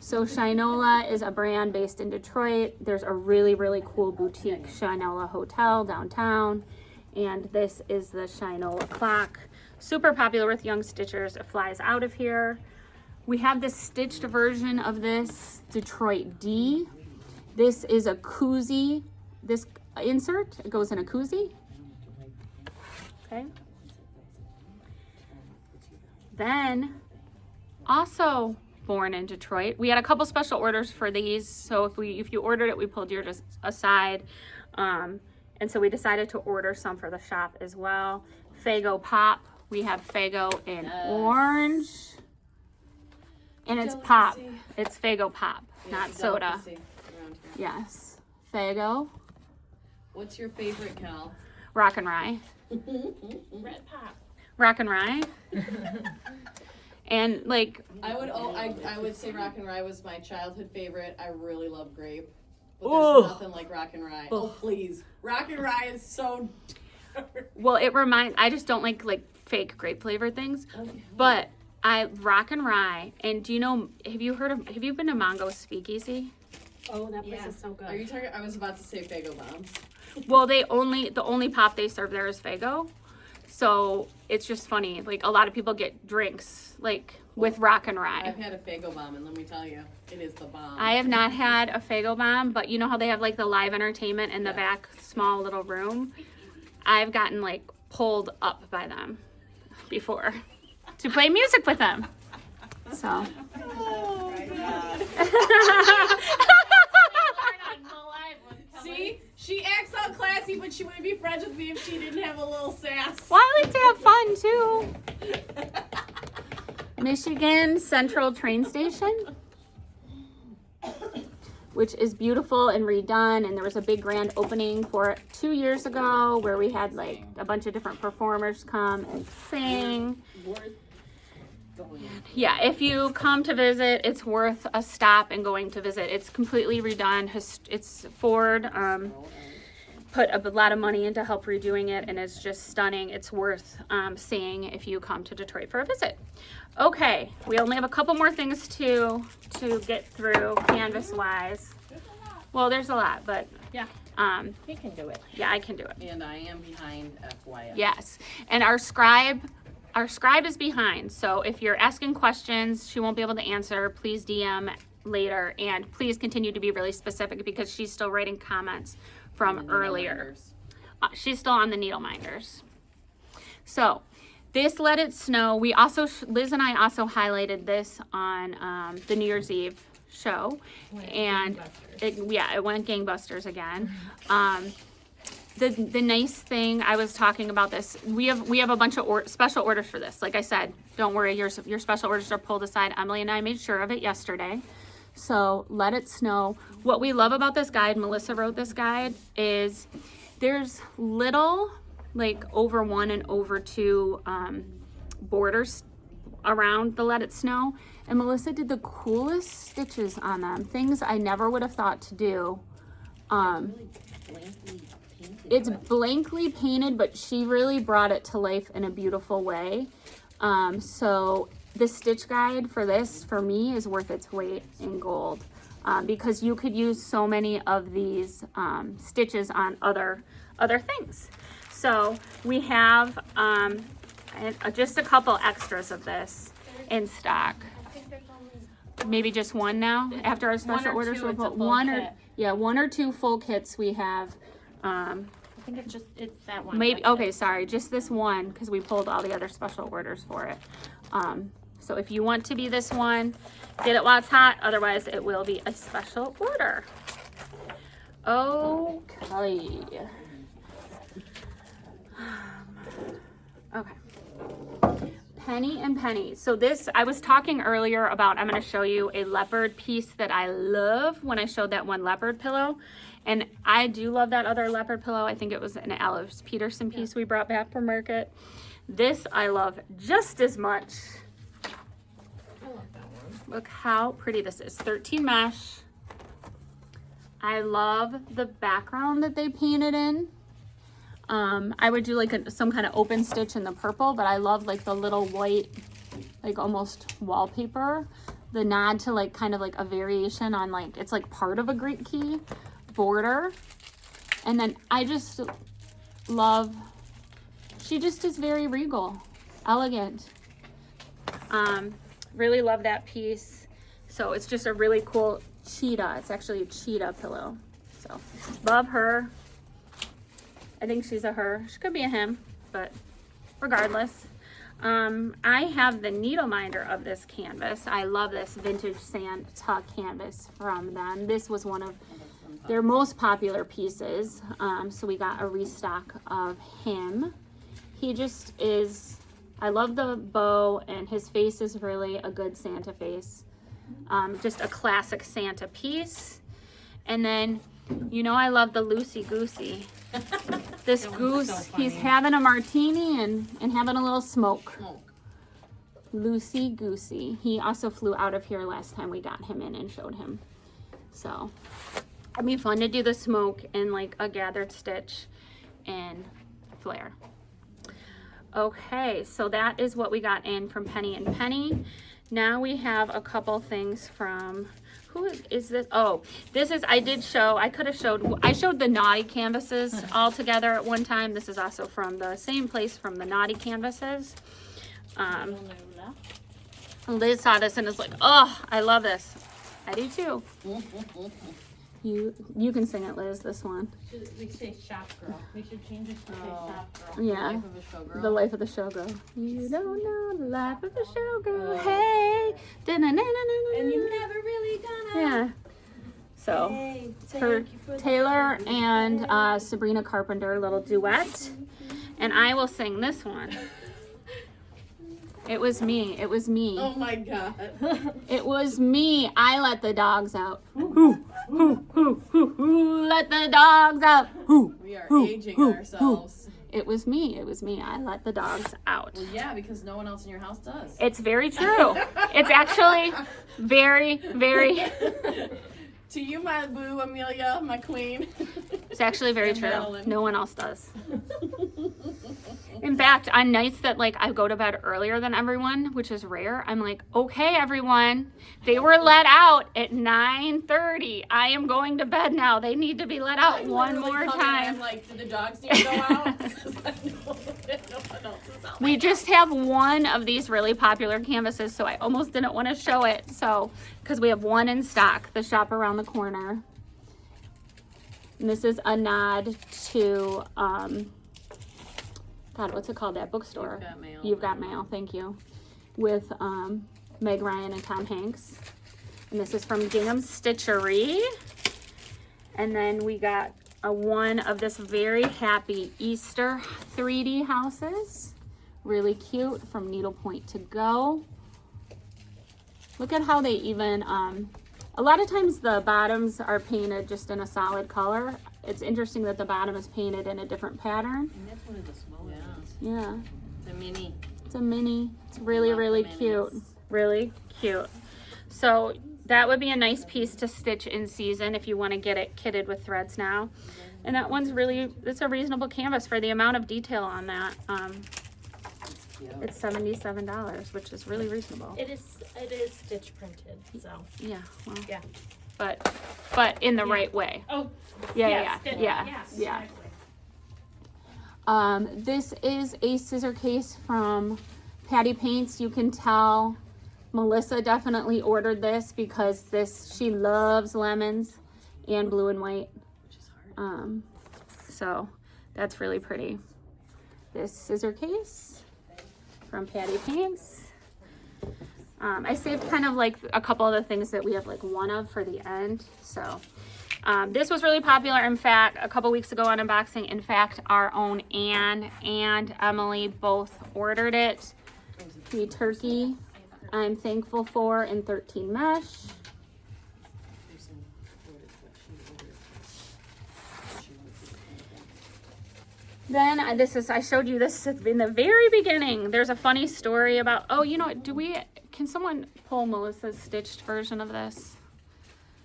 So Shinola is a brand based in Detroit. There's a really cool boutique Shinola hotel downtown, and this is the Shinola clock. Super popular with young stitchers. It flies out of here. We have this stitched version of this Detroit D. This is a koozie. This insert, it goes in a koozie. Okay. Then, also born in Detroit. We had a couple special orders for these, so if you ordered it, we pulled yours aside. And so we decided to order some for the shop as well. Fago Pop. We have Fago in orange. And it's pop. It's Fago Pop, not soda. Delicacy around here. Yes. Fago. What's your favorite, Cal? Rock and Rye. Red pop. Rock and Rye. And like, I would say Rock and Rye was my childhood favorite. I really love grape. But Ooh. there's nothing like Rock and Rye. Oh, please. Rock and Rye is so well, I just don't like fake grape flavored things. Okay. But I Rock and Rye. And do you know, have you been to Mongo Speakeasy? Oh, that place is so good. Are you talking? I was about to say Fago Bombs. Well, the only pop they serve there is Fago. So it's just funny. Like, a lot of people get drinks like with Rock and Rye. I've had a Fago Bomb, and let me tell you, it is the bomb. I have not had a Fago Bomb, but you know how they have like the live entertainment in the back small little room? I've gotten like pulled up by them before to play music with them. So. Oh, God. See? She acts all classy, but she wouldn't be friends with me if she didn't have a little sass. Well, I like to have fun too. Michigan Central Train Station, which is beautiful and redone, and there was a big grand opening for it 2 years ago where we had like a bunch of different performers come and sing. Yeah, if you come to visit, it's worth a stop and going to visit. It's completely redone. It's Ford put a lot of money into help redoing it, and it's just stunning. It's worth seeing if you come to Detroit for a visit. Okay, we only have a couple more things to get through canvas wise. Well, there's a lot, but Yeah, we can do it. yeah, I can do it. And I am behind FYI. Yes, and our scribe is behind, so if you're asking questions she won't be able to answer, please DM later, and please continue to be really specific because she's still writing comments from earlier. She's still on the needle minders. So this Let It Snow, we also Liz and I also highlighted this on the New Year's Eve show, and it went gangbusters again. The nice thing, I was talking about this, we have a bunch of special orders for this. Like I said, don't worry, your special orders are pulled aside. Emily and I made sure of it yesterday. So Let It Snow. What we love about this guide, Melissa wrote this guide, is there's little like over 1 and over 2 borders around the Let It Snow, and Melissa did the coolest stitches on them, things I never would have thought to do. It's blankly painted, but she really brought it to life in a beautiful way. So the stitch guide for this, for me, is worth its weight in gold, because you could use so many of these stitches on other things. So we have just a couple extras of this in stock. Maybe just one now after our special orders. We'll put one or two full kits we have. I think it's that one. Maybe, okay, sorry, just this one, because we pulled all the other special orders for it. So if you want to be this one, get it while it's hot, otherwise it will be a special order. Okay. Okay. Penny and Penny. So this, I was talking earlier about, I'm going to show you a leopard piece that I love when I showed that one leopard pillow. And I do love that other leopard pillow. I think it was an Alice Peterson piece we brought back from market. This I love just as much. I love that one. Look how pretty this is. 13 mesh. I love the background that they painted in. I would do like some kind of open stitch in the purple, but I love like the little white, like almost wallpaper. The nod to like kind of like a variation on like, it's like part of a Greek key border. And then I just love, she just is very regal, elegant. Really love that piece. So it's just a really cool cheetah. It's actually a cheetah pillow. So love her. I think she's a her. She could be a him, but regardless. I have the needle minder of this canvas. I love this vintage Santa canvas from them. This was one of their most popular pieces. So we got a restock of him. He just is, I love the bow, and his face is really a good Santa face. Just a classic Santa piece. And then, you know, I love the loosey goosey. This goose, he's having a martini and having a little smoke. Loosey Goosey. He also flew out of here last time we got him in and showed him. So it'd be fun to do the smoke in like a gathered stitch and flare. Okay, so that is what we got in from Penny and Penny. Now we have a couple things from, who is this? Oh, this is, I showed the Naughty canvases all together at one time. This is also from the same place, from the Naughty canvases. Liz saw this and is like, oh, I love this. I do too. You can sing it, Liz, this one. We say shop girl. We should change it to say shop girl. Yeah. Life of a showgirl. The life of the showgirl. You don't know the life of the showgirl. Hey. Da-na-na-na-na-na. And you never really gonna. Yeah. So, Hey, for thank you for the Taylor food. and Sabrina Carpenter, little duet. And I will sing this one. It was me. It was me. Oh my god. It was me. I let the dogs out. Who, who, let the dogs out. Who, We are who, aging who, ourselves. It was me. It was me. I let the dogs out. Well, yeah, because no one else in your house does. It's very true. It's actually very, very, To you, my boo, Amelia, my queen. it's actually very And true. Madeline. No one else does. In fact, on nights that like I go to bed earlier than everyone, which is rare, I'm like, okay, everyone, they were let out at 9:30. I am going to bed now. They need to be let out I'm one literally more coming and I'm time. like, did the dogs need to go out? Because I know that no one else is out. We just have one of these really popular canvases, so I almost didn't want to show it. So, because we have one in stock, the shop around the corner. And this is a nod to, God, what's it called? That bookstore. You've Got Mail. You've Got Mail, thank you. With Meg Ryan and Tom Hanks. And this is from Gingham's Stitchery. And then we got a one of this very happy Easter 3D houses. Really cute, from Needlepoint to Go. Look at how they even, a lot of times the bottoms are painted just in a solid color. It's interesting that the bottom is painted in a different pattern. And that's one of the smaller ones. Yeah, It's a mini. it's a mini. It's really, love the really minis. cute. Really cute. So that would be a nice piece to stitch in season if you want to get it kitted with threads now. And that one's really, it's a reasonable canvas for the amount of detail on that. It's $77, which is really reasonable. It is stitch printed, so. Yeah, well, Yeah. but in the Yeah. right way. Oh, Yeah. exactly. This is a scissor case from Patty Paints. You can tell Melissa definitely ordered this because she loves lemons and blue and white. Which is hard. So that's really pretty. This scissor case from Patty Paints. I saved kind of like a couple of the things that we have like one of for the end. So this was really popular. In fact, a couple weeks ago on unboxing, in fact, our own Anne and Emily both ordered it. The turkey I'm thankful for in 13 mesh. Then I showed you this in the very beginning. There's a funny story about, oh, you know, can someone pull Melissa's stitched version of this?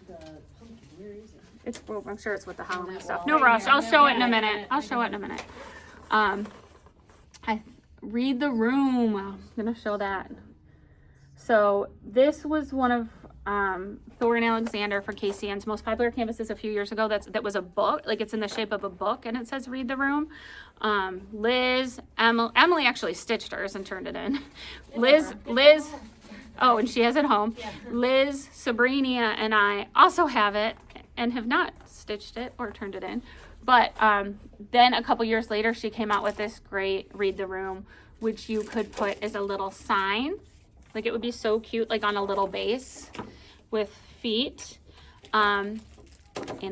The pumpkin, where is it? Well, I'm sure it's with the Halloween that stuff. wall. No Right rush. here. I'll show it in a Yeah, minute. I'll show it in a minute. I read the room. I'm gonna show that. So this was one of Thor and Alexander for Casey Ann's most popular canvases a few years ago. That was a book, like it's in the shape of a book, and it says "Read the Room." Emily actually stitched hers and turned it in. Liz. Oh, and she has it home. Yeah. Liz, Sabrina, and I also have it and have not stitched it or turned it in. But then a couple years later, she came out with this great Read the Room, which you could put as a little sign. Like it would be so cute, like on a little base with feet in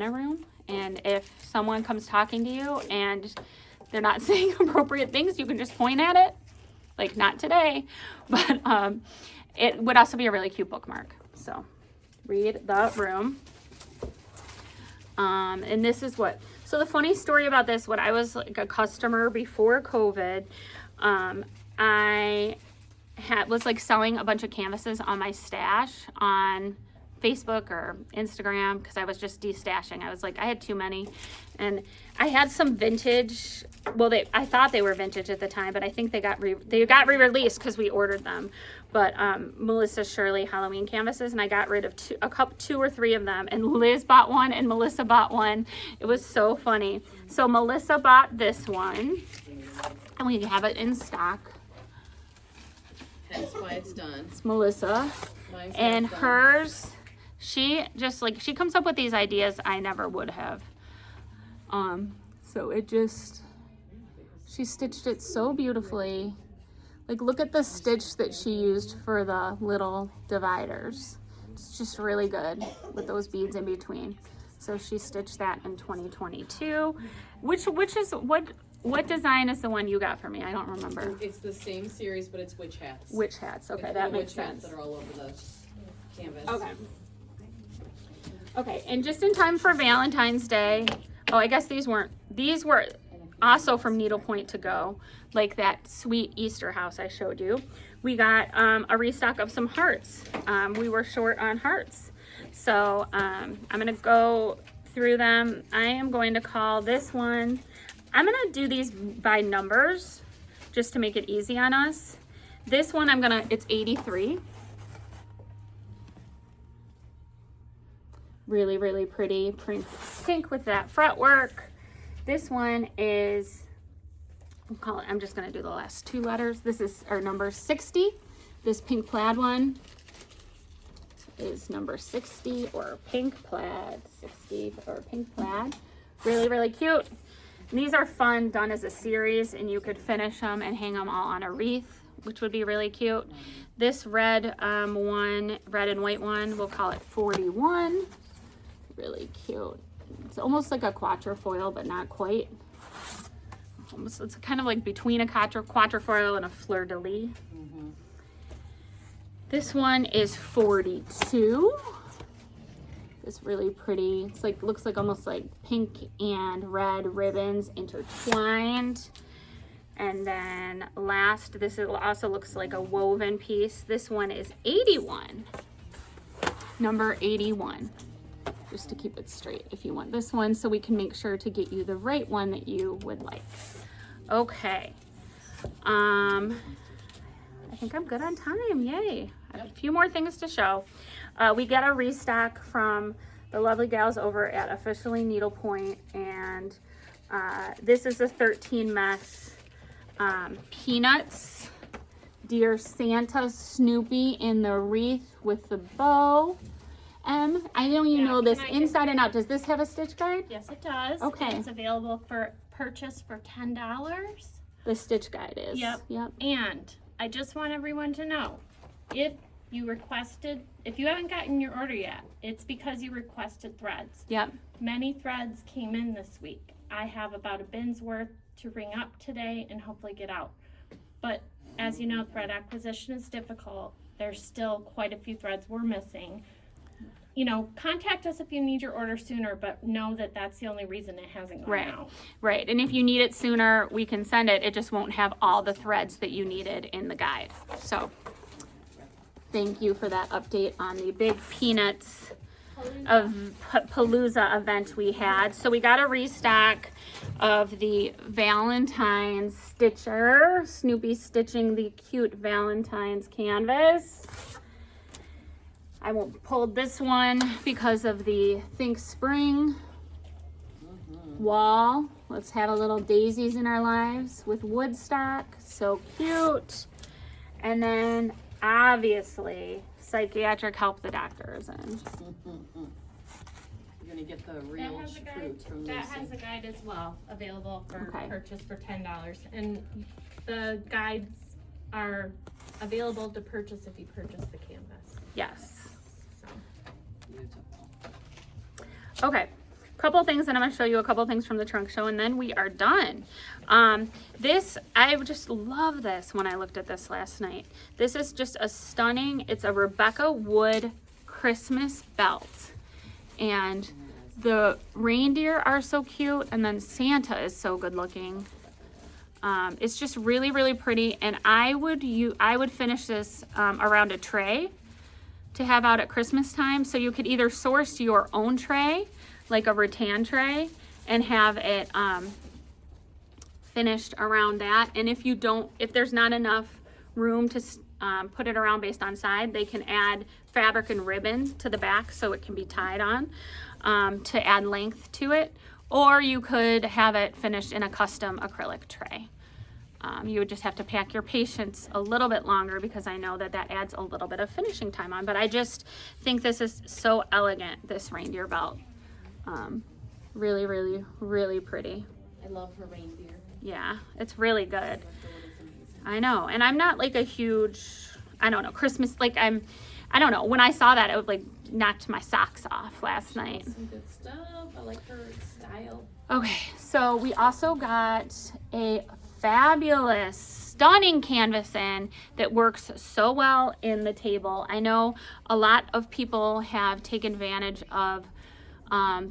a room. And if someone comes talking to you and they're not saying appropriate things, you can just point at it. Like not today, but it would also be a really cute bookmark. So Read the Room. And this is so the funny story about this, when I was like a customer before COVID, I was like selling a bunch of canvases on my stash on Facebook or Instagram because I was just destashing. I was like, I had too many, and I had some vintage. Well, I thought they were vintage at the time, but I think they got re-released because we ordered them. But Melissa Shirley Halloween canvases, and I got rid of two or three of them. And Liz bought one, and Melissa bought one. It was so funny. So Melissa bought this one, and we have it in stock. That's why it's done. It's Melissa, Mine's and not done. hers. She just like she comes up with these ideas I never would have. So it just she stitched it so beautifully. Like look at the stitch that she used for the little dividers. It's just really good with those beads in between. So she stitched that in 2022. Which is what design is the one you got for me? I don't remember. It's the same series, but it's witch hats. Witch hats. Okay, It's that the makes witch hats sense. that are all over the canvas. Okay. Okay, and just in time for Valentine's Day. Oh, I guess these were also from Needlepoint to go, like that sweet Easter house I showed you. We got a restock of some hearts. We were short on hearts. So I'm gonna go through them. I am going to call this one, I'm gonna do these by numbers just to make it easy on us. This one it's 83. Really, really pretty pink with that fretwork. This one is, I'm just gonna do the last two letters. This is our number 60. This pink plaid one is number 60 or pink plaid, 60 or pink plaid. Really, really cute. And these are fun, done as a series, and you could finish them and hang them all on a wreath, which would be really cute. This red one, red and white one, we'll call it 41. Really cute. It's almost like a quatrefoil, but not quite. Almost, it's kind of like between a quatrefoil and a fleur-de-lis. Mm-hmm. This one is 42. It's really pretty. It's like, looks like almost like pink and red ribbons intertwined. And then last, this also looks like a woven piece. This one is 81. Number 81. Just to keep it straight if you want this one, so we can make sure to get you the right one that you would like. Okay. I think I'm good on time. Yay. I have a few more things to show. We got a restock from the lovely gals over at Officially Needlepoint, and this is a 13 mesh Peanuts, Dear Santa, Snoopy in the wreath with the bow. I know you know this inside and out. Does this have a stitch guide? Yes, it does. Okay. It's available for purchase for $10. The stitch guide is. Yep. And I just want everyone to know, if you haven't gotten your order yet, it's because you requested threads. Yep. Many threads came in this week. I have about a bin's worth to ring up today and hopefully get out. But as you know, thread acquisition is difficult. There's still quite a few threads we're missing. You know, contact us if you need your order sooner, but know that that's the only reason it hasn't gone out. Right. And if you need it sooner, we can send it. It just won't have all the threads that you needed in the guide. So thank you for that update on the big Peanuts of Palooza event we had. So we got a restock of the Valentine's stitcher. Snoopy stitching the cute Valentine's canvas. I won't pull this one because of the Think Spring wall. Let's have a little daisies in our lives with Woodstock. So cute. And then obviously psychiatric help the doctor is in. You're gonna get the real truth from That Lucy. has a guide as well, available for Okay. purchase for $10. And the guides are available to purchase if you purchase the canvas. Yes. So. Beautiful. Okay. Couple things, and I'm going to show you a couple things from the trunk show, and then we are done. This, I just love this when I looked at this last night. This is just a stunning, it's a Rebecca Wood Christmas belt. And the reindeer are so cute, and then Santa is so good looking. It's just really, really pretty, and I would finish this around a tray to have out at Christmas time. So you could either source your own tray, like a rattan tray, and have it finished around that. And if there's not enough room to put it around based on side, they can add fabric and ribbon to the back so it can be tied on to add length to it. Or you could have it finished in a custom acrylic tray. You would just have to pack your patience a little bit longer because I know that adds a little bit of finishing time on. But I just think this is so elegant, this reindeer belt. Really, really, really pretty. I love her reindeer. Yeah, it's really good. I know. And I'm not like a huge, I don't know, Christmas, like I don't know. When I saw that, it would like knocked my socks off last night. Some good stuff. I like her style. Okay, so we also got a fabulous, stunning canvas in that works so well in the table. I know a lot of people have taken advantage of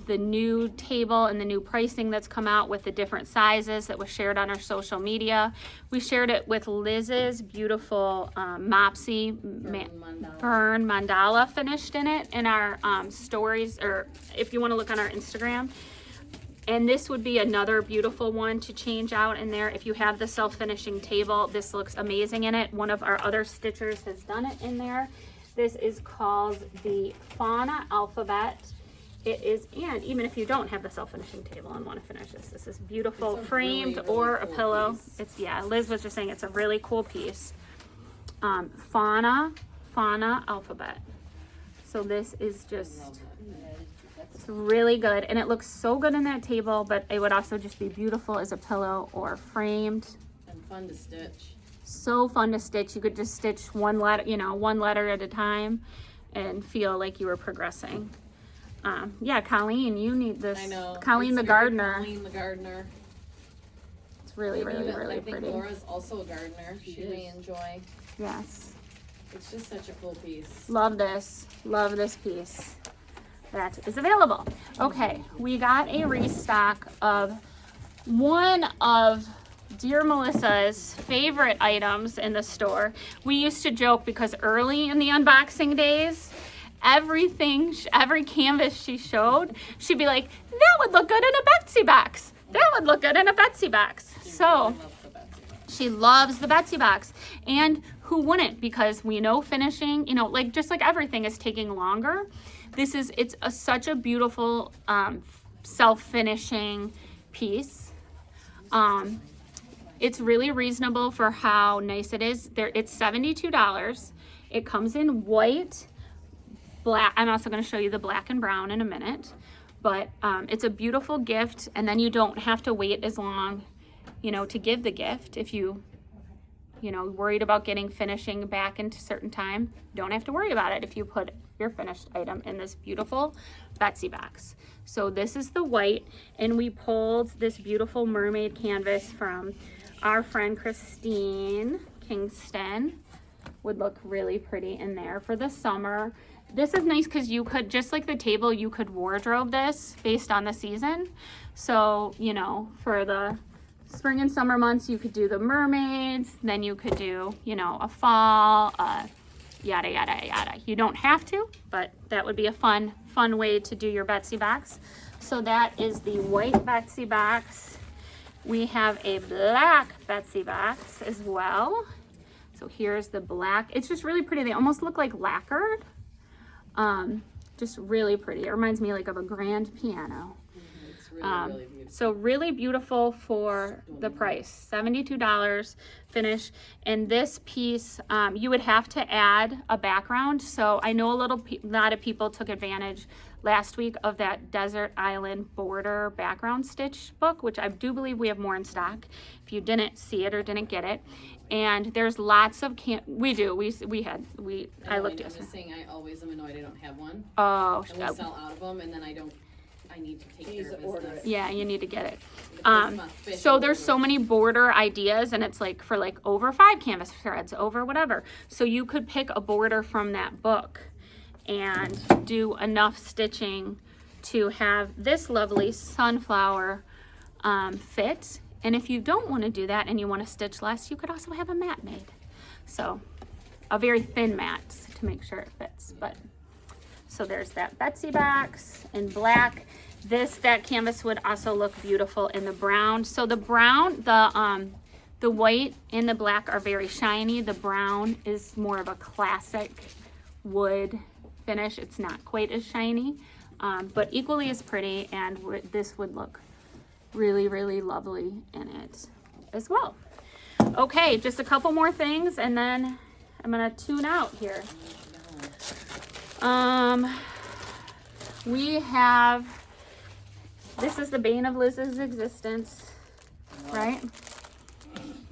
the new table and the new pricing that's come out with the different sizes that was shared on our social media. We shared it with Liz's beautiful Mopsy Fern Mandala finished in it in our stories, or if you want to look on our Instagram. And this would be another beautiful one to change out in there. If you have the self-finishing table, this looks amazing in it. One of our other stitchers has done it in there. This is called the Fauna Alphabet. It is, and even if you don't have the self-finishing table and want to finish this is beautiful, framed really or cool a pillow. piece. It's, yeah, Liz was just saying it's a really cool piece. Fauna Alphabet. So this is just, it's really good, and it looks so good in that table, but it would also just be beautiful as a pillow or framed. And fun to stitch. So fun to stitch. You could just stitch one letter at a time and feel like you were progressing. Yeah, Colleen, you need this. I know. Colleen the gardener. Colleen the gardener. It's really, really, Maybe really I think pretty. Laura's also a gardener. She may enjoy. Yes. It's just such a cool piece. Love this. Love this piece. That is available. Okay, we got a restock of one of dear Melissa's favorite items in the store. We used to joke because early in the unboxing days, every canvas she showed, she'd be like, that would look good in a Betsy box. That would look good in a Betsy box. So she loves the Betsy box. And who wouldn't? Because we know finishing, like just like everything is taking longer. It's such a beautiful self-finishing piece. It's really reasonable for how nice it is. It's $72. It comes in white, black. I'm also going to show you the black and brown in a minute, but it's a beautiful gift, and then you don't have to wait as long, to give the gift. If you worried about getting finishing back into certain time, don't have to worry about it if you put your finished item in this beautiful Betsy box. So this is the white, and we pulled this beautiful mermaid canvas from our friend Christine Kingston. Would look really pretty in there for the summer. This is nice because you could, just like the table, you could wardrobe this based on the season. So, for the spring and summer months, you could do the mermaids, then you could do, a fall, yada, yada, yada. You don't have to, but that would be a fun way to do your Betsy box. So that is the white Betsy box. We have a black Betsy box as well. So here's the black. It's just really pretty. They almost look like lacquered. Just really pretty. It reminds me like of a grand piano. It's really beautiful. So really beautiful for the price, $72 finish. And this piece, you would have to add a background. So I know a lot of people took advantage last week of that Desert Island Border background stitch book, which I do believe we have more in stock if you didn't see it or didn't get it. And there's lots of I looked I'm yesterday. just saying, I always am annoyed I don't have one. Oh, And we'll sell out of them, and then I need to take care of order business. it. yeah, you need to get it. The place must fish So and there's order so it. many border ideas, and it's like for like over 5 canvas threads, over whatever. So you could pick a border from that book and do enough stitching to have this lovely sunflower fit And if you don't want to do that and you want to stitch less, you could also have a mat made. So a very thin mat to make sure it fits. But so there's that Betsy box in black. That canvas would also look beautiful in the brown. So the brown, the white and the black are very shiny. The brown is more of a classic wood finish. It's not quite as shiny, but equally as pretty, and this would look really, really lovely in it as well. Okay, just a couple more things and then I'm gonna tune out here. We have, this is the bane of Liz's existence, right?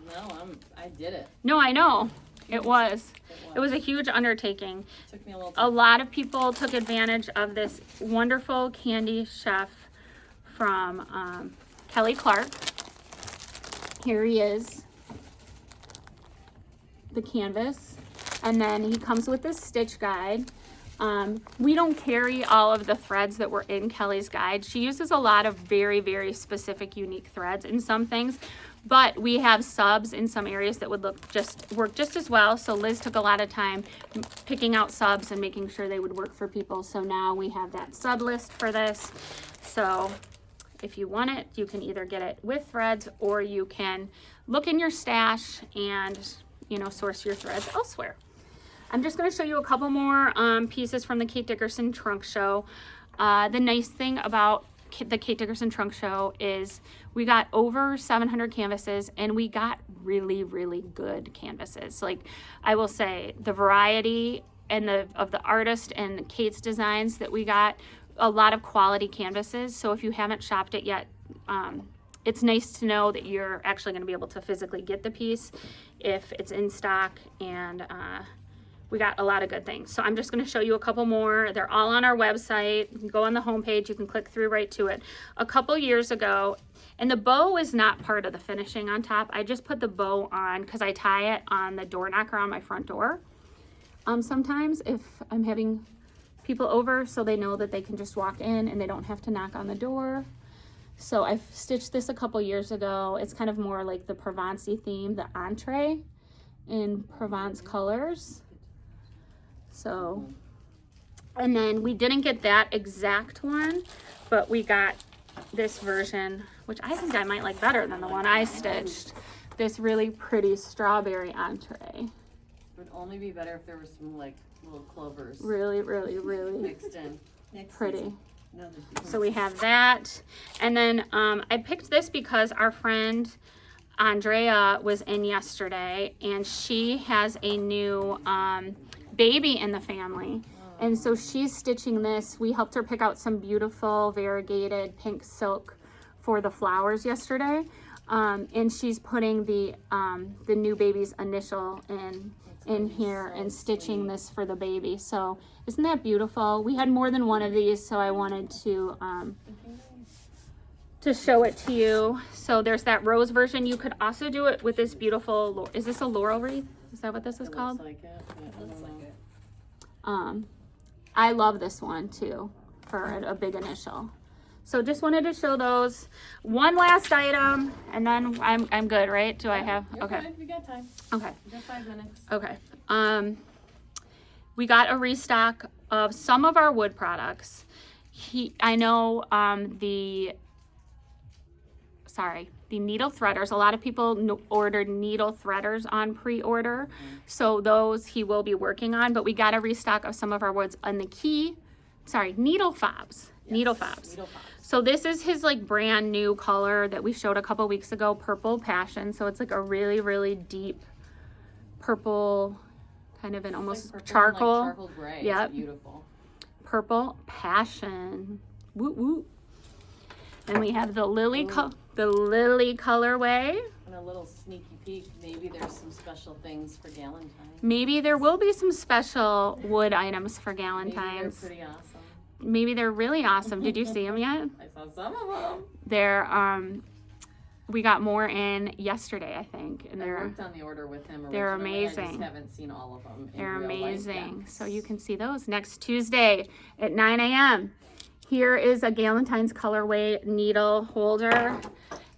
No, I did it. No, I know. It was a huge undertaking. Took me a little A time. lot of people took advantage of this wonderful candy chef from Kelly Clark. Here he is, the canvas, and then he comes with this stitch guide. We don't carry all of the threads that were in Kelly's guide. She uses a lot of very, very specific, unique threads in some things, but we have subs in some areas that would work just as well. So Liz took a lot of time picking out subs and making sure they would work for people. So now we have that sub list for this. So if you want it, you can either get it with threads or you can look in your stash and, source your threads elsewhere. I'm just going to show you a couple more pieces from the Kate Dickerson Trunk Show. The nice thing about the Kate Dickerson Trunk Show is we got over 700 canvases and we got really, really good canvases. Like I will say, the variety of the artist and Kate's designs that we got, a lot of quality canvases. So if you haven't shopped it yet, it's nice to know that you're actually going to be able to physically get the piece if it's in stock, and we got a lot of good things. So I'm just going to show you a couple more. They're all on our website. You can go on the homepage. You can click through right to it. A couple years ago, and the bow is not part of the finishing on top. I just put the bow on because I tie it on the door knocker on my front door. Sometimes if I'm having people over, so they know that they can just walk in and they don't have to knock on the door. So I stitched this a couple years ago. It's kind of more like the Provence-y theme, the entree in Provence colors. So, and then we didn't get that exact one, but we got this version, which I think I might like better than the one I stitched. This really pretty strawberry entree. It would only be better if there were some like little clovers Really, really, really mixed in. pretty. Another So we have that. And then I picked this because our friend Andrea was in yesterday and she has a new baby in the family. And so she's stitching this. We helped her pick out some beautiful variegated pink silk for the flowers yesterday. And she's putting the new baby's initial in here and stitching this for the baby. So isn't that beautiful? We had more than one of these, so I wanted to show it to you. So there's that rose version. You could also do it with this beautiful, is this a laurel wreath? Is that what this is It called? looks like it, but I don't know. I love this one too for a big initial. So just wanted to show those. One last item and then I'm good, right? Do I have, You're okay. good. We got time. Okay. We got 5 minutes. Okay. We got a restock of some of our wood products. I know the needle threaders. A lot of people ordered needle threaders on pre-order. So those he will be working on, but we got a restock of some of our woods on the needle fobs. Yes, Needle fobs. Needle fobs. So this is his like brand new color that we showed a couple weeks ago, Purple Passion. So it's like a really, really deep purple, kind of an almost Like purple and, charcoal. like charcoal gray. Yep. It's beautiful. Purple Passion. Woo woo. And we have the lily colorway. And a little sneaky peek. Maybe there's some special things for Galentine's. Maybe there will be some special wood items for Maybe they're Galentine's. pretty awesome. Maybe they're really awesome. Did you see them yet? I saw some of them. They're we got more in yesterday, I think, and I they're worked on the order with him originally. they're I amazing. just haven't seen all of them. They're in real life amazing. yet. So you can see those next Tuesday at 9 a.m. Here is a Galentine's colorway needle holder.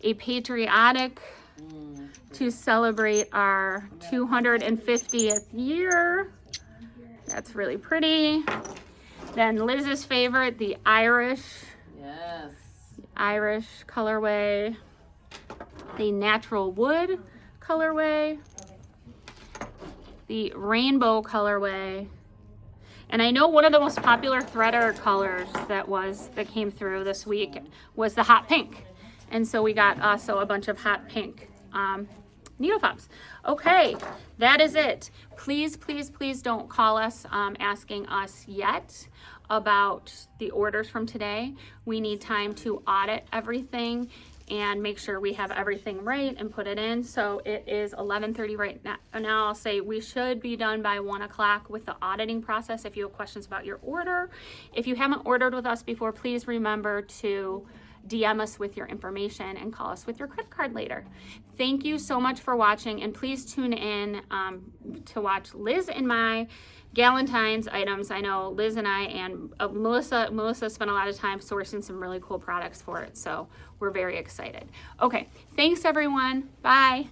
a patriotic to celebrate our 250th year. That's really pretty. Then Liz's favorite, the Irish colorway, the natural wood colorway, the rainbow colorway, and I know one of the most popular threader colors that came through this week was the hot pink, and so we got also a bunch of hot pink needle fobs. Okay, that is it. Please, please, please don't call us asking us yet about the orders from today. We need time to audit everything and make sure we have everything right and put it in. So it is 11:30 right now. Now I'll say we should be done by 1 o'clock with the auditing process if you have questions about your order. If you haven't ordered with us before, please remember to DM us with your information and call us with your credit card later. Thank you so much for watching, and please tune in to watch Liz and my Galentine's items. I know Liz and I and Melissa spent a lot of time sourcing some really cool products for it, so we're very excited. Okay, thanks everyone. Bye.